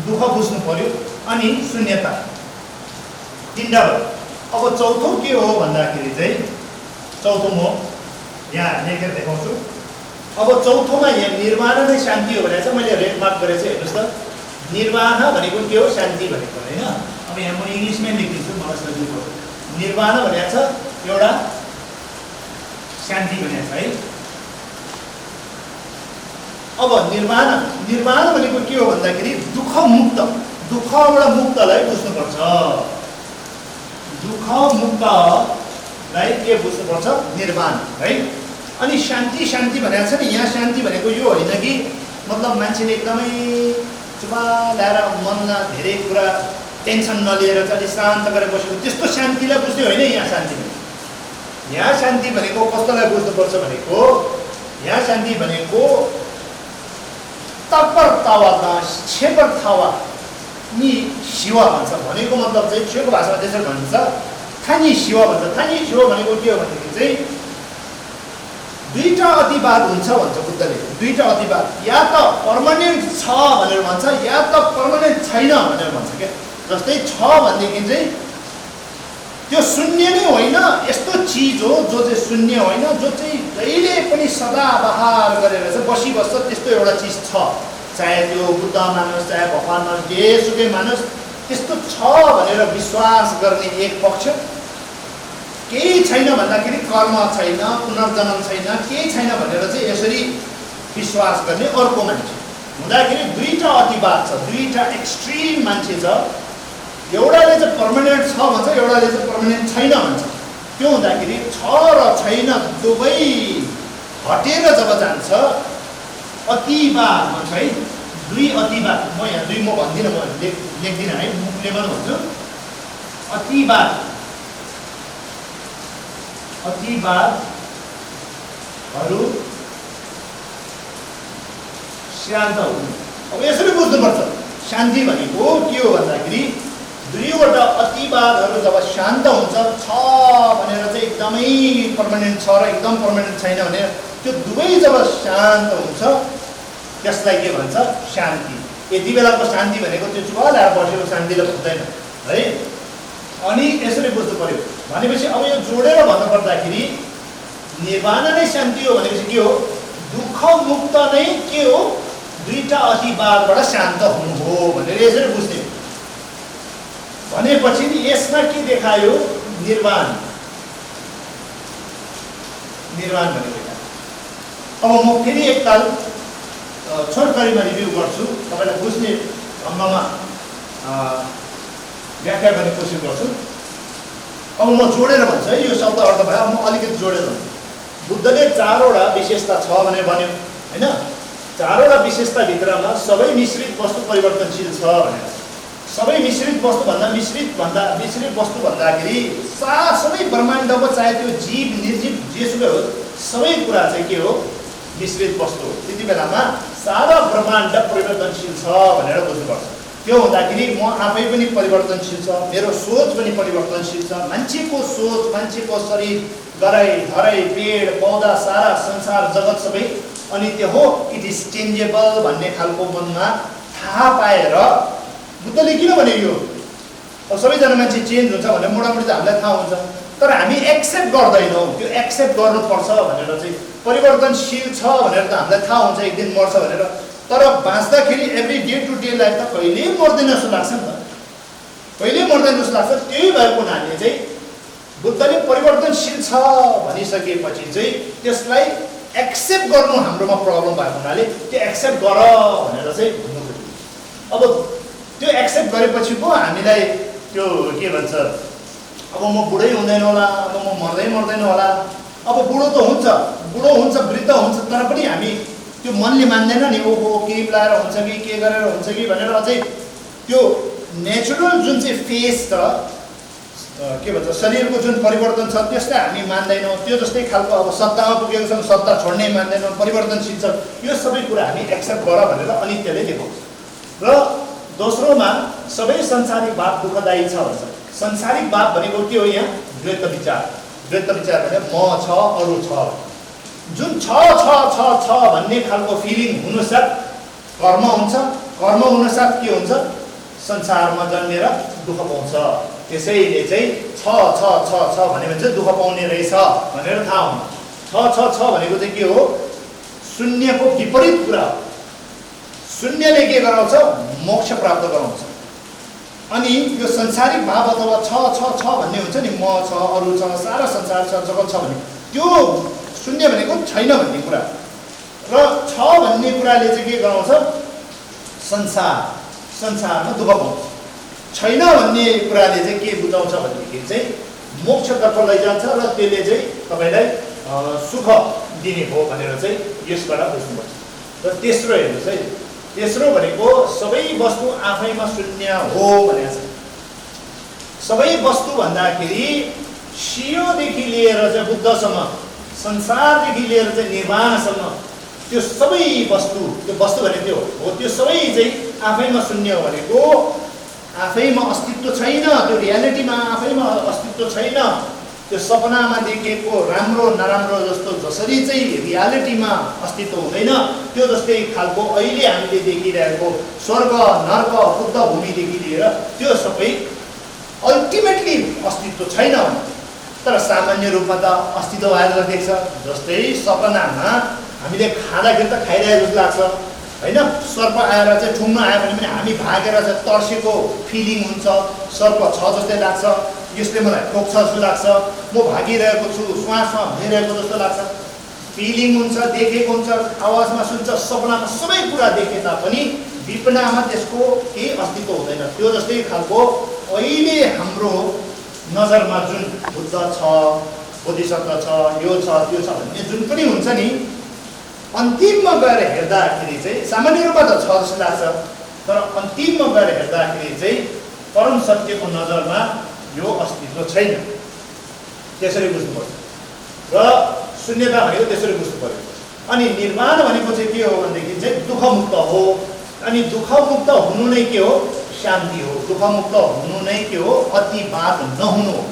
दुःख बुझ्नु पर्यो अनि शून्यता, तिनवटा भयो। अब चौथो के हो भन्दाखेरि चाहिँ, चौथो म यहाँ लेखेर देखाउँछु। अब चौथोमा यहाँ निर्वाण नै शान्ति हो भनेको छ, मैले रेड मार्क गरेको छु हेर्नुहोस् त। निर्वाण भनेको के हो? शान्ति भनेको होइन। अब यहाँ म इङ्ग्लिसमै लेखिदिन्छु, मलाई सजिलो हो। निर्वाण भनेको छ एउटा शान्ति भनेको छ है। अब निर्वाण भनेको के हो भन्दाखेरि दुःख मुक्त, दुःखबाट मुक्तलाई बुझ्नुपर्छ। दुःख मुक्तलाई के बुझ्नुपर्छ? निर्वाण है। अनि शान्ति भनेको छ नि, यहाँ शान्ति भनेको यो होइन कि मतलब मान्छेले एकदमै चुपा ल्याएर मनमा धेरै कुरा टेन्सन नलिएर चाहिँ शान्त गरेर बसेको त्यस्तो शान्तिलाई बुझ्ने होइन यहाँ शान्ति भनेको। यहाँ शान्ति भनेको कस्तोलाई बुझ्नुपर्छ भनेको, यहाँ शान्ति भनेको तपर तावा छेपर थावा नि शिवा भन्छ भनेको मतलब चाहिँ छेको भाषामा त्यसरी भन्छ थानी शिवा भन्छ। थानी शिवा भनेको के हो भनेदेखि चाहिँ दुईटा अतिवाद हुन्छ भन्छ बुद्धले। दुईटा अतिवाद, या त पर्मानेन्ट छ भनेर भन्छ, या त पर्मानेन्ट छैन भनेर भन्छ क्या। जस्तै छ भनेदेखि चाहिँ त्यो शून्य नै होइन, यस्तो चिज हो जो चाहिँ शून्य होइन, जो चाहिँ जहिले पनि सदाबहार गरेर चाहिँ बसिबस्छ, त्यस्तो एउटा चिज छ। चाहे त्यो बुद्ध मानोस्, चाहे भगवान मानोस्, जेसुकै मानोस्, त्यस्तो छ भनेर विश्वास गर्ने एक पक्ष। केही छैन भन्दाखेरि कर्म छैन, पुनर्जन्म छैन, केही छैन भनेर चाहिँ यसरी विश्वास गर्ने अर्को मान्छे हुँदाखेरि दुईटा अतिवाद छ, दुईटा एक्सट्रिम मान्छे छ। एउटाले चाहिँ पर्मानेन्ट छ भन्छ, एउटाले चाहिँ पर्मानेन्ट छैन भन्छ। त्यो हुँदाखेरि छ र छैन दुवै हटेर जब जान्छ अतिवाद भन्छ है। दुई अतिवाद, म यहाँ दुई म भन्दिनँ, म लेख्दिनँ है, मुखले मात्र भन्छु। अतिवादहरू शान्त हुनु। अब यसरी बुझ्नुपर्छ शान्ति भनेको के हो भन्दाखेरि दुईवटा अतिवादहरू जब शान्त हुन्छ, छ भनेर चाहिँ एकदमै पर्मानेन्ट छ र एकदम पर्मानेन्ट छैन भनेर त्यो दुवै जब शान्त हुन्छ त्यसलाई के भन्छ? शान्ति। यति बेलाको शान्ति भनेको त्यो चुप ल्याएर बसेको शान्तिले हुँदैन है। अनि यसरी बुझ्नु पर्यो भनेपछि अब यो जोडेर भन्नुपर्दाखेरि निर्वाण नै शान्ति हो भनेपछि के हो? दुःख मुक्त नै के हो? दुईटा अतिवादबाट शान्त हुनु हो भनेर यसरी बुझ्ने भनेपछि यसमा के देखायो? निर्वाण भनेको। अब म फेरि एकताल छोटकरीमा रिभ्यू गर्छु, तपाईँलाई बुझ्ने ढङ्गमा व्याख्या गर्ने कोसिस गर्छु। अब म जोडेर भन्छु है, यो शब्द अर्थ भयो, म अलिकति जोडेर भन्छु। बुद्धले चारवटा विशेषता छ भनेर भन्यो होइन। चारवटा विशेषताभित्रमा सबै मिश्रित वस्तु परिवर्तनशील छ भनेर। सबै मिश्रित वस्तु भन्दाखेरि सबै ब्रह्माण्डको चाहे त्यो जीव निर्जीव जेसुकै हो सबै कुरा चाहिँ के हो? मिश्रित वस्तु हो। त्यति बेलामा सारा ब्रह्माण्ड परिवर्तनशील छ भनेर बुझ्नुपर्छ। त्यो हुँदाखेरि म आफै पनि परिवर्तनशील छ, मेरो सोच पनि परिवर्तनशील छ, मान्छेको सोच, मान्छेको शरीर, गराई धराई पेड पौधा सारा संसार जगत सबै, अनि त्यो हो इट इज चेन्जेबल भन्ने खालको मनमा थाहा पाएर बुद्धले किन भने यो अब सबैजना मान्छे चेन्ज हुन्छ भनेर मोटामोटी त हामीलाई थाहा हुन्छ, तर हामी एक्सेप्ट गर्दैनौँ। त्यो एक्सेप्ट गर्नुपर्छ भनेर चाहिँ परिवर्तनशील छ भनेर त हामीलाई थाहा हुन्छ एक दिन मर्छ भनेर, तर बाँच्दाखेरि every day to day life त कहिले मर्दैन जस्तो लाग्छ नि त, कहिले मर्दैन जस्तो लाग्छ। त्यही भएको हुनाले चाहिँ बुद्धले परिवर्तनशील छ भनिसकेपछि चाहिँ त्यसलाई एक्सेप्ट गर्नु हाम्रोमा प्रब्लम भएको हुनाले त्यो एक्सेप्ट गर भनेर चाहिँ भन्नु खोज्यो। अब त्यो एक्सेप्ट गरेपछि पो हामीलाई त्यो के भन्छ, अब म बुढै हुँदैन होला, अब म मर्दैन होला, अब बुढो त हुन्छ, वृद्ध हुन्छ, तर पनि हामी त्यो मनले मान्दैन नि, ओहो क्रिम लाएर हुन्छ कि के गरेर हुन्छ कि भनेर अझै त्यो नेचुरल जुन चाहिँ फेस छ के भन्छ शरीरको जुन परिवर्तन छ त्यसलाई हामी मान्दैनौँ। त्यो जस्तै खालको अब सत्तामा पुगेको छौँ, सत्ता छोड्नै मान्दैनौँ, परिवर्तनशील छ, यो सबै कुरा हामी एक्सेप्ट गर भनेर अनित्यले देखाउँछ। र दोस्रोमा सबै संसारिक भाव दुःखदायी छ भन्छ। संसारिक भाव भनेको के हो? यहाँ द्वैत विचार। द्वैत विचार भने म छ अरू छ, जुन छ छ छ छ भन्ने खालको फिलिङ हुनुसाथ कर्म हुन्छ, कर्म हुनुसाथ के हुन्छ? संसारमा जन्मेर दुःख पाउँछ। त्यसैले चाहिँ छ छ छ छ भन्यो भने चाहिँ दुःख पाउने रहेछ भनेर थाहा हुन्छ। छ छ छ भनेको चाहिँ के हो? शून्यको विपरीत कुरा हो। शून्यले के गराउँछ? मोक्ष प्राप्त गराउँछ। अनि यो संसारिक भाव अथवा छ छ छ भन्ने हुन्छ नि, म छ अरू छ सारा संसार छ जगत छ भन्ने, त्यो शून्य भनेको छैन भन्ने कुरा। र छ भन्ने कुराले चाहिँ के गराउँछ? संसारमा दुःख पाउँछ। छैन भन्ने कुराले चाहिँ के बुझाउँछ भनेदेखि चाहिँ मोक्षतर्फ लैजान्छ र त्यसले चाहिँ तपाईँलाई सुख दिने हो भनेर चाहिँ यसबाट बुझ्नुपर्छ। र तेस्रो हेर्नुहोस् है, तेस्रो भनेको सबै वस्तु आफैमा शून्य हो भनेको छ। सबै वस्तु भन्दाखेरि सियोदेखि लिएर चाहिँ बुद्धसम्म, संसारदेखि लिएर चाहिँ निर्वाणसम्म त्यो सबै वस्तु, त्यो वस्तु भने त्यो हो, त्यो सबै चाहिँ आफैमा शून्य हो भनेको आफैमा अस्तित्व छैन, त्यो रियालिटीमा आफैमा अस्तित्व छैन। त्यो सपनामा देखेको राम्रो नराम्रो जस्तो जसरी चाहिँ रियालिटीमा अस्तित्व हुँदैन, त्यो जस्तै खालको अहिले हामीले देखिरहेको स्वर्ग नर्क बुद्ध भूमिदेखि लिएर त्यो सबै अल्टिमेटली अस्तित्व छैन। तर सामान्य रूपमा त अस्तित्व भएर देख्छ। जस्तै सपनामा हामीले खाँदाखेरि त खाइरहेको जस्तो लाग्छ होइन? सर्प आएर चाहिँ ठुङ्न आयो भने पनि हामी भागेर चाहिँ तर्सेको फिलिङ हुन्छ। सर्प छ जस्तै लाग्छ, यसले मलाई ठोक्छ जस्तो लाग्छ, म भागिरहेको छु, श्वासमा भइरहेको जस्तो लाग्छ, फिलिङ हुन्छ, देखेको हुन्छ, आवाजमा सुन्छ, सपनामा सबै कुरा देखे तापनि विपनामा त्यसको केही अस्तित्व हुँदैन। त्यो जस्तै खालको अहिले हाम्रो नजरमा जुन बुद्ध छ, बोधिसत्व छ, यो छ त्यो छ भन्ने जुन पनि हुन्छ नि, अन्तिममा गएर हेर्दाखेरि चाहिँ सामान्य रूपमा त छ जस्तो लाग्छ, तर अन्तिममा गएर हेर्दाखेरि चाहिँ परम सत्यको नजरमा यो अस्तित्व छैन। त्यसरी बुझ्नुपर्छ। र शून्यता भनेको त्यसरी बुझ्नु पर्यो। अनि निर्वाण भनेको चाहिँ के हो भनेदेखि चाहिँ दुःखमुक्त हो। अनि दुःखमुक्त हुनु नै के हो? शान्ति हो। दुःखमुक्त हुनु नै के हो? अतिवाद नहुनु हो।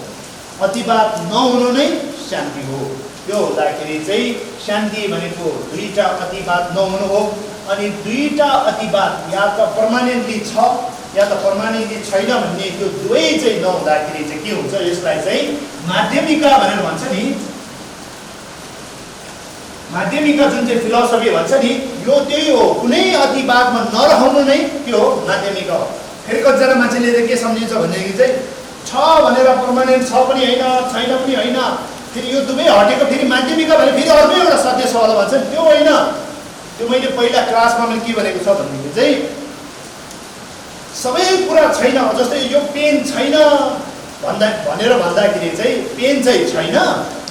अतिवाद नहुनु नै शान्ति हो। त्यो हुँदाखेरि चाहिँ शान्ति भनेको दुईटा अतिवाद नहुनु हो। अनि दुईटा अतिवाद या त पर्मानेन्टली छ या त पर्मानेन्टली छैन भन्ने त्यो दुवै चाहिँ नहुँदाखेरि चाहिँ के हुन्छ? यसलाई चाहिँ माध्यमिका भनेर भन्छ नि। माध्यमिका जुन चाहिँ फिलोसफी भन्छ नि, यो त्यही हो। कुनै अतिवादमा नरहनु नै के हो? माध्यमिका हो। फेरि कतिजना मान्छेले चाहिँ के सम्झिन्छ भनेदेखि चाहिँ छ भनेर पर्मानेन्ट छ पनि होइन, छैन पनि होइन, फेरि यो दुवै हटेको फेरि माध्यमिका भने फेरि अर्कै एउटा सत्य छ होला भन्छ नि। त्यो होइन। त्यो मैले पहिला क्लासमा मैले के भनेको छ भनेदेखि चाहिँ सबै कुरा छैन। जस्तै यो पेन छैन भनेर भन्दाखेरि चाहिँ पेन चाहिँ छैन,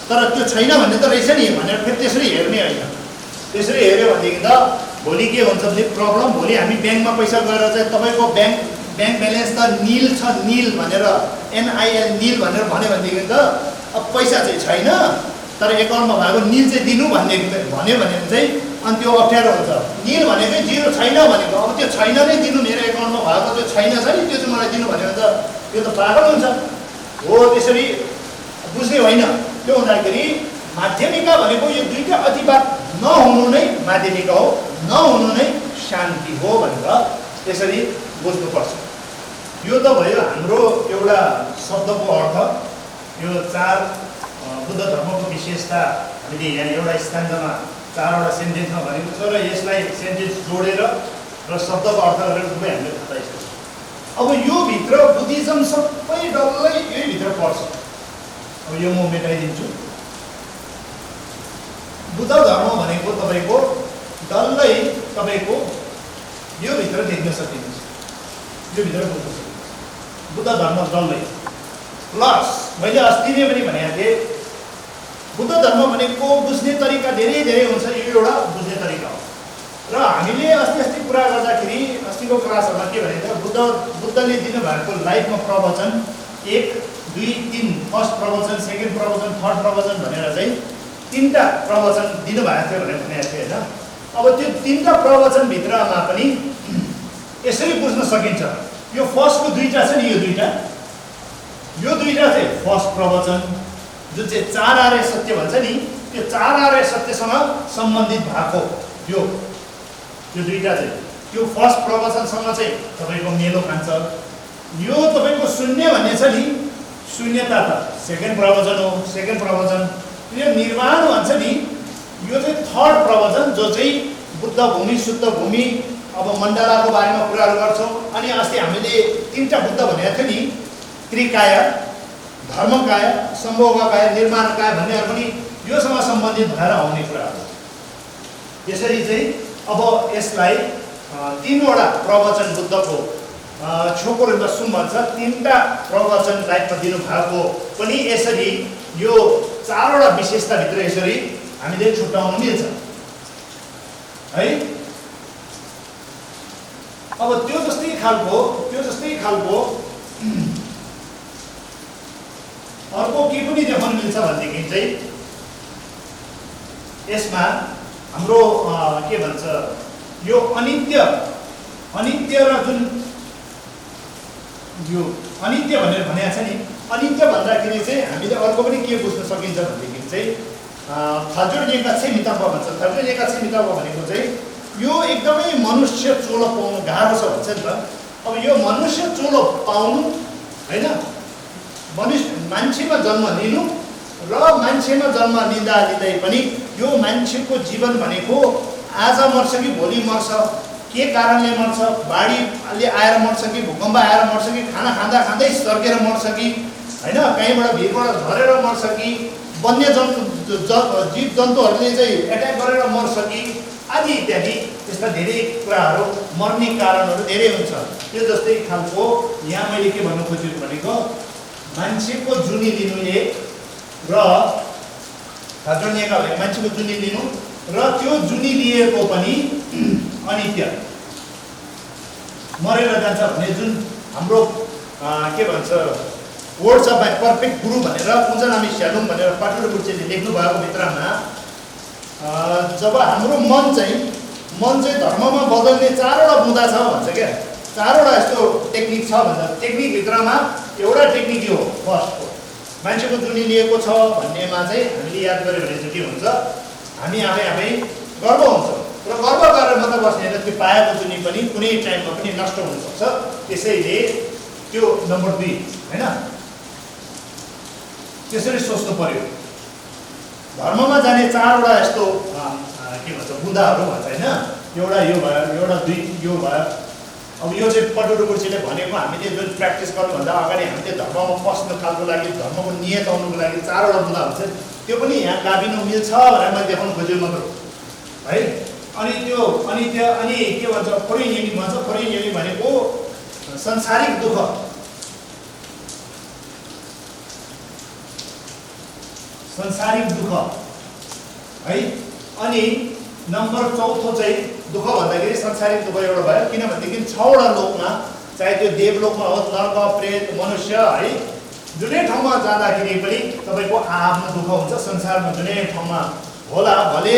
तर त्यो छैन भन्ने त रहेछ नि भनेर फेरि त्यसरी हेर्ने होइन। त्यसरी हेऱ्यो भनेदेखि त भोलि के हुन्छ भने प्रब्लम, भोलि हामी ब्याङ्कमा पैसा गएर चाहिँ तपाईँको ब्याङ्क ब्यालेन्स त निल छ, निल भनेर NIL निल भनेर भन्यो भनेदेखि त अब पैसा चाहिँ छैन, तर एकाउन्टमा भएको निल चाहिँ दिनु भन्यो भने चाहिँ अनि त्यो अप्ठ्यारो हुन्छ। निल भनेकै जिरो छैन भनेको, अब त्यो छैन नै दिनु, मेरो एकाउन्टमा भएको त्यो छैन छ नि, त्यो चाहिँ मलाई दिनु भन्यो भने त त्यो त पागल हुन्छ हो। त्यसरी बुझ्ने होइन। त्यो हुँदाखेरि माध्यमिका भनेको यो दुईटा अतिवाद नहुनु नै माध्यमिका हो, नहुनु नै शान्ति हो भनेर त्यसरी बुझ्नुपर्छ। यो त भयो हाम्रो एउटा शब्दको अर्थ। यो चार बुद्ध धर्मको विशेषता हामीले यहाँ एउटा स्टान्जामा चारवटा सेन्टेन्समा भनेको छ र यसलाई सेन्टेन्स जोडेर र शब्दको अर्थ गरेर सबै हामीले थाहा पाइसकेको छ। अब यो भित्र बुद्धिज्म सबै डल्लै यही भित्र पर्छ। अब यो म मेटाइदिन्छु। बुद्ध धर्म भनेको तपाईँको डल्लै तपाईँको यो भित्र देख्न सकिन्छ, यो भित्र बुझ्न सकिन्छ बुद्ध धर्म डल्लै। प्लस मैले अस्ति नै पनि भनेको थिएँ, बुद्ध धर्म भनेको बुझ्ने तरिका धेरै धेरै हुन्छ। यो एउटा बुझ्ने तरिका हो। र हामीले अस्ति कुरा गर्दाखेरि अस्तिको क्लासहरूमा के भनेको थियो, बुद्धले दिनुभएको लाइफमा प्रवचन 1, 2, 3, फर्स्ट प्रवचन, सेकेन्ड प्रवचन, थर्ड प्रवचन भनेर चाहिँ 3टा प्रवचन दिनुभएको थियो भनेर भनेको थियो होइन। अब त्यो 3टा प्रवचनभित्रमा पनि यसरी बुझ्न सकिन्छ। यो फर्स्टको दुईटा छ नि, यो दुईटा चाहिँ फर्स्ट प्रवचन जुन चाहिँ चार आर्य सत्य भन्छ नि, त्यो चार आर्य सत्यसँग सम्बन्धित भएको यो दुईटा चाहिँ त्यो फर्स्ट प्रवचनसँग चाहिँ तपाईँको मेलो खान्छ। यो तपाईँको शून्य भन्ने छ नि, शून्यता त सेकेन्ड प्रवचन हो। सेकेन्ड प्रवचन यो निर्वाण भन्छ नि, यो चाहिँ थर्ड प्रवचन जो चाहिँ बुद्ध भूमि शुद्ध भूमि अब मण्डलाको बारेमा कुराहरू गर्छौँ। अनि अस्ति हामीले तीनटा बुद्ध भनेको थियो नि, त्रिकाय, धर्मकाय, सम्भोगकाय, निर्माणकाय भन्नेहरू पनि योसँग सम्बन्धित भएर आउने कुराहरू। यसरी चाहिँ अब यसलाई तीनवटा प्रवचन बुद्धको छोको सुम भन्छ, तीनटा प्रवचन लाइफमा दिनुभएको पनि यसरी यो चारवटा विशेषताभित्र यसरी हामीले छुट्याउन मिल्छ है। अब त्यो जस्तै खालको अर्को के पनि देखाउन मिल्छ भनेदेखि चाहिँ यसमा हाम्रो के भन्छ यो अनित्य र जुन यो अनित्य भनेर भनेको छ नि, अनित्य भन्दाखेरि चाहिँ हामीले अर्को पनि के बुझ्न सकिन्छ भनेदेखि चाहिँ थाजुर्जेका चाहिँ मितापा भन्छ। थाजुर्जेका चाहिँ मितापा भनेको चाहिँ यो एकदमै मनुष्य चोलो पाउनु गाह्रो छ भन्छ नि त। अब यो मनुष्य चोलो पाउनु होइन, मान्छेमा जन्म लिनु र मान्छेमा जन्म लिँदै पनि यो मान्छेको जीवन भनेको आज मर्छ कि भोलि मर्छ, के कारणले मर्छ, बाढीले आएर मर्छ कि भूकम्प आएर मर्छ कि खाना खाँदा खाँदै सर्केर मर्छ कि होइन, कहीँबाट भिरबाट झरेर मर्छ कि वन्य जीव जन्तुहरूले चाहिँ एट्याक गरेर मर्छ कि आदि इत्यादि यस्ता धेरै कुराहरू, मर्ने कारणहरू धेरै हुन्छ। त्यो जस्तै खालको यहाँ मैले के भन्नु खोजेको भनेको मान्छेको जुनी लिनु एक र थाजुर्जेका भनेको मान्छेको जुनी लिनु र त्यो जुनी लिएको पनि अनित्य मरेर जान्छ भन्ने जुन हाम्रो के भन्छ वर्ड्स अफ माई पर्फेक्ट गुरु भनेर कुञ्जनामी स्यालुङ भनेर पाटुलो बुच्चेले लेख्नु भएको भित्रमा जब हाम्रो मन चाहिँ धर्ममा बदल्ने चारवटा बुँदा छ भन्छ क्या, चारवटा यस्तो टेक्निक छ भन्छ। टेक्निक भित्रमा एउटा टेक्निक यो फर्स्टको मान्छेको जुनी लिएको छ भन्नेमा चाहिँ हामीले याद गऱ्यो भने चाहिँ के हुन्छ, हामी आफै गर्व हुन्छ र गर्व गरेर मात्र बस्ने होइन, त्यो पाएको जुनी पनि कुनै टाइममा पनि नष्ट हुनसक्छ। त्यसैले त्यो नम्बर 2 होइन, त्यसरी सोच्नु पर्यो। धर्ममा जाने चारवटा यस्तो के भन्छ बुँदाहरू भन्छ होइन, एउटा यो भयो, एउटा 2 यो भयो। अब यो चाहिँ पटुटु गुरुजीले भनेको हामीले जुन प्र्याक्टिस गर्नुभन्दा अगाडि हामीले धर्ममा पस्नु खालको लागि, धर्मको नियत आउनुको लागि चारवटा बुँदा हुन्छ, त्यो पनि यहाँ गाभिनु मिल्छ भनेर मैले देखाउनु खोजेको मात्र है। अनि त्यो अनित्य, अनि के भन्छ फोरिन्युनी भन्छ। फोरिन्युनी भनेको संसारिक दुःख, संसारिक दुःख है। अनि नम्बर 4 चाहिँ दुःख भन्दाखेरि संसारिक दुःख एउटा भयो, किनभनेदेखि 6वटा लोकमा, चाहे त्यो देवलोकमा होस्, नर्क, प्रेत, मनुष्य है, जुनै ठाउँमा जाँदाखेरि पनि तपाईँको आफ्नो दुःख हुन्छ। संसारमा जुनै ठाउँमा होला भले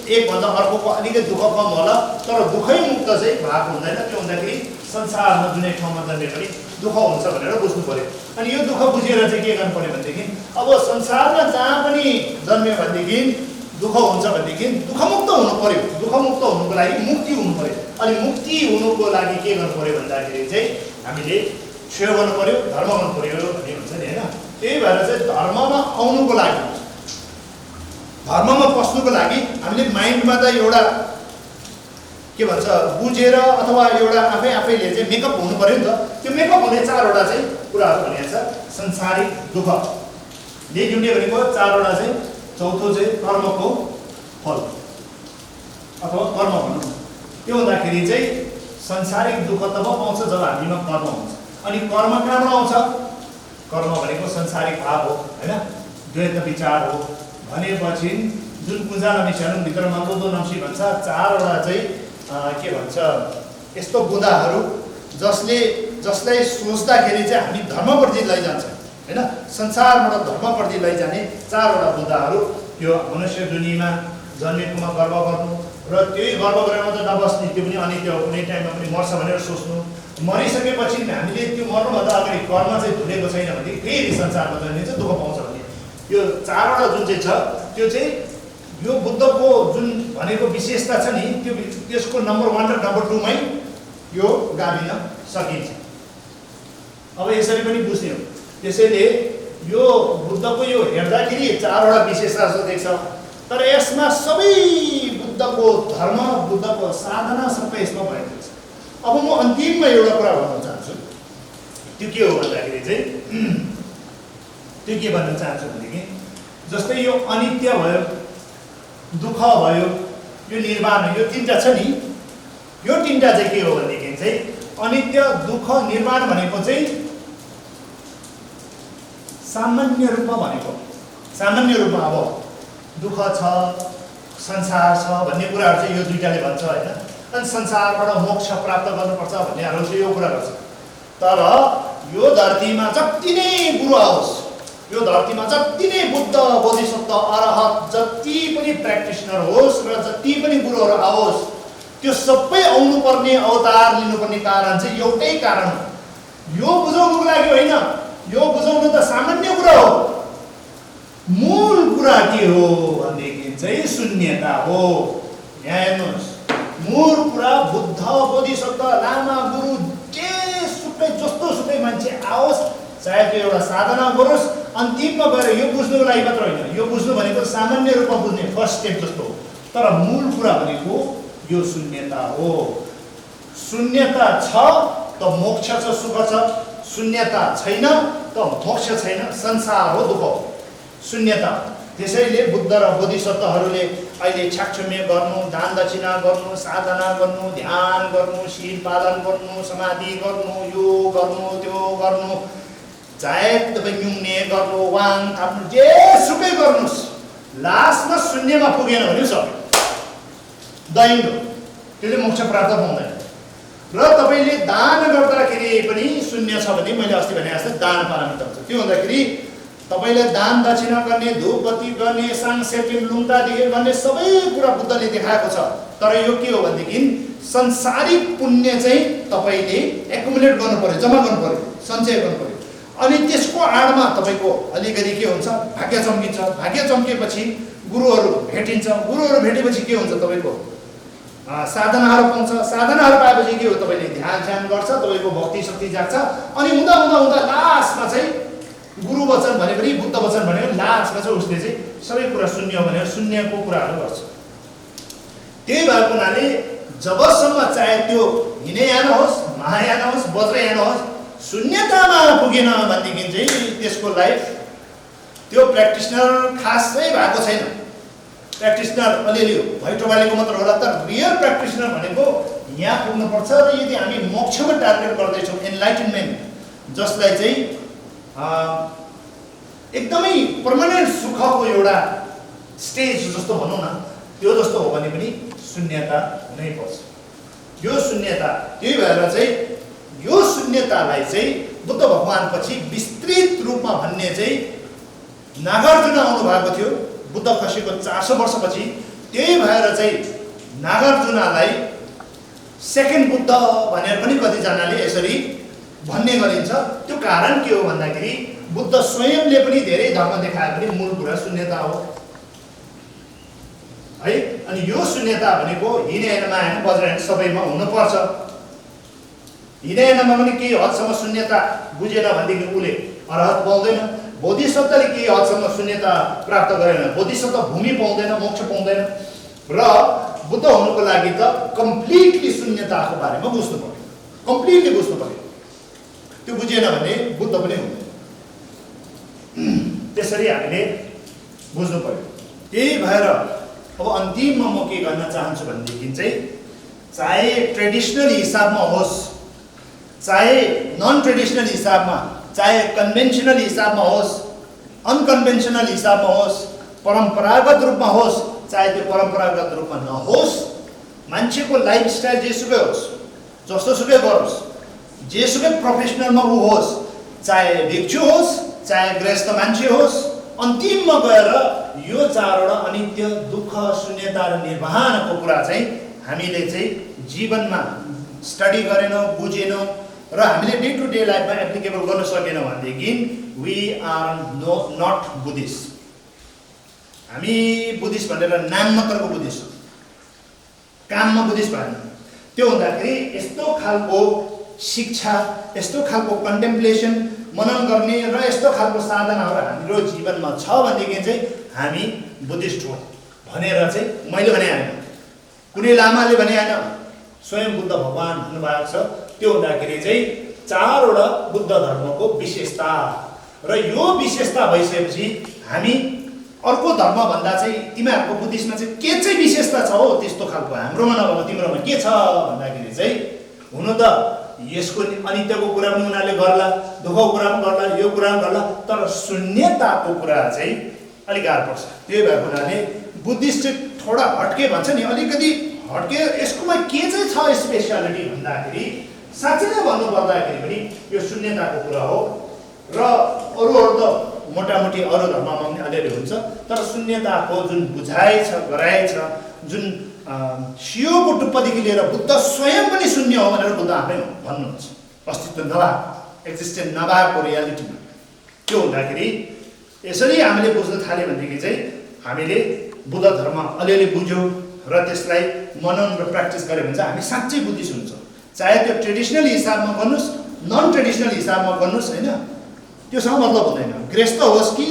एकभन्दा अर्कोको अलिकति दुःख कम होला, तर दुःखै मुक्त चाहिँ भएको हुँदैन। त्यो हुँदाखेरि संसारमा जुनै ठाउँमा जन्मे पनि दुःख हुन्छ भनेर बुझ्नु पर्यो। अनि यो दुःख बुझेर चाहिँ के गर्नु पर्यो भनेदेखि अब संसारमा जहाँ पनि जन्म्यो भनेदेखि दुःख हुन्छ भनेदेखि दुःखमुक्त हुनु पर्यो। दुःखमुक्त हुनुको लागि मुक्ति हुनु पर्यो। अनि मुक्ति हुनुको लागि के गर्नु पर्यो भन्दाखेरि चाहिँ हामीले सेवा गर्नु पर्यो, धर्म गर्नु पर्यो भन्ने हुन्छ नि होइन। त्यही भएर चाहिँ धर्ममा आउनुको लागि, धर्ममा पस्नुको लागि हामीले माइन्डमा त एउटा के भन्छ बुझेर अथवा एउटा आफैले चाहिँ मेकअप हुनु पर्यो नि त। त्यो मेकअप हुने चारवटा चाहिँ कुराहरू भनेको छ। संसारिक दुःख जुन्ने भनेको चारवटा चाहिँ, चौथो चाहिँ कर्मको फल अथवा कर्म भनौँ। त्यो हुँदाखेरि चाहिँ संसारिक दुःख तब पाउँछ जब हामीमा कर्म हुन्छ। अनि कर्म कहाँबाट आउँछ? कर्म भनेको संसारिक भाव हो होइन, द्वैत विचार हो भनेपछि जुन कुञ्जनामी स्यालुङ भित्रमा लोदो नम्सी भन्छ चारवटा चाहिँ के भन्छ यस्तो बुँदाहरू जसलाई सोच्दाखेरि चाहिँ हामी धर्मप्रति लैजान्छ होइन, संसारबाट धर्मप्रति लैजाने चारवटा बुँदाहरू। यो मनुष्य दुनियाँमा जन्मेकोमा गर्व गर्नु, र त्यही गर्व गरेर मात्रै नबस्ने, त्यो पनि अनित्य हो, कुनै टाइममा पनि मर्छ भनेर सोच्नु। मरिसकेपछि हामीले त्यो मर्नुभन्दा अगाडि कर्म चाहिँ धुलेको छैन भने फेरि संसारमा जन्मिन्छ, दुःख पाउँछ भने यो चारवटा जुन चाहिँ छ त्यो चाहिँ यो बुद्धको जुन भनेको विशेषता छ नि त्यो त्यसको नम्बर 1 र नम्बर 2 मै यो गाभिन सकिन्छ। अब यसरी पनि बुझ्ने हो। त्यसैले यो बुद्धको यो हेर्दाखेरि चारवटा विशेषता जस्तो देख्छ, तर यसमा सबै बुद्धको धर्म, बुद्धको साधना सबै यसमा भएको छ। अब म अन्तिममा एउटा कुरा भन्न चाहन्छु, त्यो के हो भन्दाखेरि चाहिँ त्यो के भन्न चाहन्छु भनेदेखि जस्तै यो अनित्य भयो, दुःख भयो, यो निर्वाण, यो तिनवटा छ नि, यो तिनवटा चाहिँ के हो भनेदेखि चाहिँ अनित्य, दुःख, निर्वाण भनेको चाहिँ सामान्य रूपमा भनेको, सामान्य रूपमा अब दुःख छ, संसार छ भन्ने कुराहरू चाहिँ यो दुईटाले भन्छ होइन। अनि संसारबाट मोक्ष प्राप्त गर्नुपर्छ भन्नेहरू चाहिँ यो कुरा गर्छ। तर यो धरतीमा जति नै गुरु आओस्, यो धरतीमा जति नै बुद्ध, बोधिसत्व, अरहत, जति पनि प्र्याक्टिसनर होस् र जति पनि गुरुहरू आओस्, त्यो सबै आउनुपर्ने, अवतार लिनुपर्ने कारण चाहिँ एउटै कारण हो। यो बुझाउनुको लागि होइन, यो बुझाउनु त सामान्य कुरा हो। मूल कुरा के हो भनेदेखि चाहिँ शून्यता हो। यहाँ हेर्नुहोस्, मूल कुरा बुद्ध, बोधिसत्व, लामा, गुरु जेसुकै जस्तो सुकै मान्छे आओस्, चाहे त्यो एउटा साधना गरोस्, अन्तिममा गएर यो बुझ्नुको लागि मात्र होइन, यो बुझ्नु भनेको सामान्य रूपमा बुझ्ने फर्स्ट स्टेप जस्तो हो। तर मूल कुरा भनेको यो शून्यता हो। शून्यता छ त मोक्ष छ, सुख छ। शून्यता छैन त मोक्ष छैन, संसार हो, दुःख हो, शून्यता। त्यसैले बुद्ध र बोधिसत्वहरूले अहिले छाक्षम्य गर्नु, दान दक्षिणा गर्नु, साधना गर्नु, ध्यान गर्नु, शील पालन गर्नु, समाधि गर्नु, यो गर्नु, त्यो गर्नु, चाहे तपाईँ न्युङ्ने गर्नु, वाङ थाप्नु, जेसुकै गर्नुहोस्, लास्टमा शून्यमा पुगेन भने सक्यो, दैनिक त्यसले मोक्ष प्राप्त पाउँदैन। र तपाईँले दान गर्दाखेरि पनि शून्य छ भने मैले अस्ति भने जस्तै दान पारमिता हुन्छ। त्यो हुँदाखेरि तपाईँले दान दक्षिणा गर्ने, धूपबत्ती गर्ने, साङसेपिङ लुङ्टादेखि गर्ने सबै कुरा बुद्धले देखाएको छ। तर यो के हो भनेदेखि संसारिक पुण्य चाहिँ तपाईँले एकुमुलेट गर्नु पर्यो, जम्मा गर्नु पर्यो, सञ्चय गर्नु पर्यो। अनि त्यसको आडमा तपाईँको अलिकति के हुन्छ, भाग्य चम्किन्छ। भाग्य चम्किएपछि गुरुहरू भेटिन्छ, गुरुहरू भेटेपछि के हुन्छ, तपाईँको साधनाहरू पाउँछ। साधनाहरू पाएपछि के हो, तपाईँले ध्यान ध्यान गर्छ, तपाईँको भक्ति शक्ति जाग्छ। अनि हुँदा हुँदा हुँदा लास्टमा चाहिँ गुरु वचन भने पनि, बुद्ध वचन भने पनि लास्टमा चाहिँ उसले चाहिँ सबै कुरा शून्य भनेर शून्यको कुराहरू गर्छ। त्यही भएको हुनाले जबसम्म चाहे त्यो हिनयान होस्, महायान होस्, वज्रयान होस्, शून्यतामा पुगेन भनेदेखि चाहिँ त्यसको लाइफ, त्यो प्र्याक्टिसनर खासै भएको छैन। प्र्याक्टिसनर अलिअलि भैटोबालीको मात्र होला, तर रियल प्र्याक्टिसनर भनेको यहाँ पुग्नुपर्छ। र यदि हामी मोक्षमा टार्गेट गर्दैछौँ, एनलाइटनमेन्ट, जसलाई चाहिँ एकदमै पर्मानेन्ट सुखको एउटा स्टेज जस्तो भनौँ न, त्यो जस्तो हो भने पनि शून्यता हुनैपर्छ। यो शून्यता, त्यही भएर चाहिँ यो शून्यतालाई चाहिँ बुद्ध भगवानपछि विस्तृत रूपमा भन्ने चाहिँ नागार्जुन आउनु भएको थियो बुद्ध खसेको 400 वर्षपछि। त्यही भएर चाहिँ नागार्जुनलाई सेकेन्ड बुद्ध भनेर पनि कतिजनाले यसरी भन्ने गरिन्छ। त्यो कारण के हो भन्दाखेरि बुद्ध स्वयंले पनि धेरै धर्म देखाए पनि मूल कुरा शून्यता हो है। अनि यो शून्यता भनेको हिनयान, मायान, वज्रयान सबैमा हुनुपर्छ। हिनयानमा पनि केही हदसम्म शून्यता बुझेन भनेदेखि उसले अरहत पाउँदैन। बोधिसत्वले केही हदसम्म शून्यता प्राप्त गरेन, बोधिसत्व भूमि पाउँदैन, मोक्ष पाउँदैन। र बुद्ध हुनुको लागि त कम्प्लिटली शून्यताको बारेमा बुझ्नु पर्यो, कम्प्लिटली बुझ्नु पर्यो। त्यो बुझेन भने बुद्ध पनि हुँदैन। त्यसरी हामीले बुझ्नु पर्यो। त्यही भएर अब अन्तिममा म के गर्न चाहन्छु भनेदेखि चाहिँ चाहे ट्रेडिसनल हिसाबमा होस्, चाहे नन ट्रेडिसनल हिसाबमा, चाहे कन्भेन्सनल हिसाबमा होस्, अनकन्भेन्सनल हिसाबमा होस्, परम्परागत रूपमा होस्, चाहे त्यो परम्परागत रूपमा नहोस्, मान्छेको लाइफस्टाइल जेसुकै होस्, जस्तोसुकै गरोस्, जेसुकै प्रोफेसनलमा ऊ होस्, चाहे भिक्षु होस्, चाहे गृहस्थ मान्छे होस्, अन्तिममा गएर यो चारवटा अनित्य, दुःख, शून्यता र निर्वाणको कुरा चाहिँ हामीले चाहिँ जीवनमा स्टडी गरेनौँ, बुझेनौँ र हामीले डे टु डे लाइफमा एप्लिकेबल गर्न सकेनौँ भनेदेखि वी आर नट बुद्धिस्ट। हामी बुद्धिस्ट भनेर नाम मात्रको बुद्धिस्ट हो, काममा बुद्धिस्ट भएन। त्यो हुँदाखेरि यस्तो खालको शिक्षा, यस्तो खालको कन्टेम्प्लेसन, मनन गर्ने र यस्तो खालको साधनाहरू हाम्रो जीवनमा छ भनेदेखि चाहिँ हामी बुद्धिस्ट हो भनेर चाहिँ मैले भने होइन, कुनै लामाले भने होइन, स्वयं बुद्ध भगवान भन्नुभएको छ। त्यो हुँदाखेरि चाहिँ चारवटा बुद्ध धर्मको विशेषता र यो विशेषता भइसकेपछि हामी अर्को धर्म भन्दा चाहिँ तिमीहरूको बुद्धिस्टमा चाहिँ के चाहिँ विशेषता छ हो त्यस्तो खालको, हाम्रोमा नभएको तिम्रोमा के छ भन्दाखेरि चाहिँ हुनु त यसको अनित्यको कुरा पनि उनीहरूले गर्ला, दुःखको कुरा पनि गर्ला, यो कुरा पनि गर्ला, तर शून्यताको कुरा चाहिँ अलिक गाह्रो पर्छ। त्यही भएको हुनाले बुद्धिस्ट चाहिँ थोडा हट्के भन्छ नि, अलिकति हट्के। यसकोमा के चाहिँ छ स्पेसियालिटी भन्दाखेरि साँच्चै नै भन्नुपर्दाखेरि पनि यो शून्यताको कुरा हो। र अरूहरू त मोटामोटी अरू धर्ममा पनि अलिअलि हुन्छ, तर शून्यताको जुन बुझाइ छ, गराइ छ, जुन सियोको टुप्पादेखि लिएर बुद्ध स्वयं पनि शून्य हो भनेर बुद्ध आफै भन्नुहुन्छ, अस्तित्व नभएको, एक्जिस्टेन्ट नभएको रियालिटीमा। त्यो हुँदाखेरि यसरी हामीले बुझ्न थाल्यो भनेदेखि चाहिँ हामीले बुद्ध धर्म अलिअलि बुझ्यौँ र त्यसलाई मनन र प्र्याक्टिस गऱ्यो भने चाहिँ हामी साँच्चै बुद्धिस्ट हुन्छ। चाहे त्यो ट्रेडिसनल हिसाबमा गर्नुहोस्, नन ट्रेडिसनल हिसाबमा गर्नुहोस्, होइन, त्योसँग मतलब हुँदैन। गृहस्थ होस् कि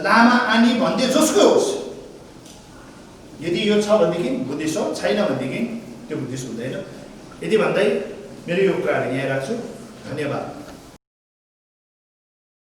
लामा आनी भन्दै जसको होस्, यदि यो छ भनेदेखि बुद्धिस्ट हो, छैन भनेदेखि त्यो बुद्धिस्ट हुँदैन। यदि भन्दै मेरो यो कुराहरू यहाँ राख्छु। धन्यवाद।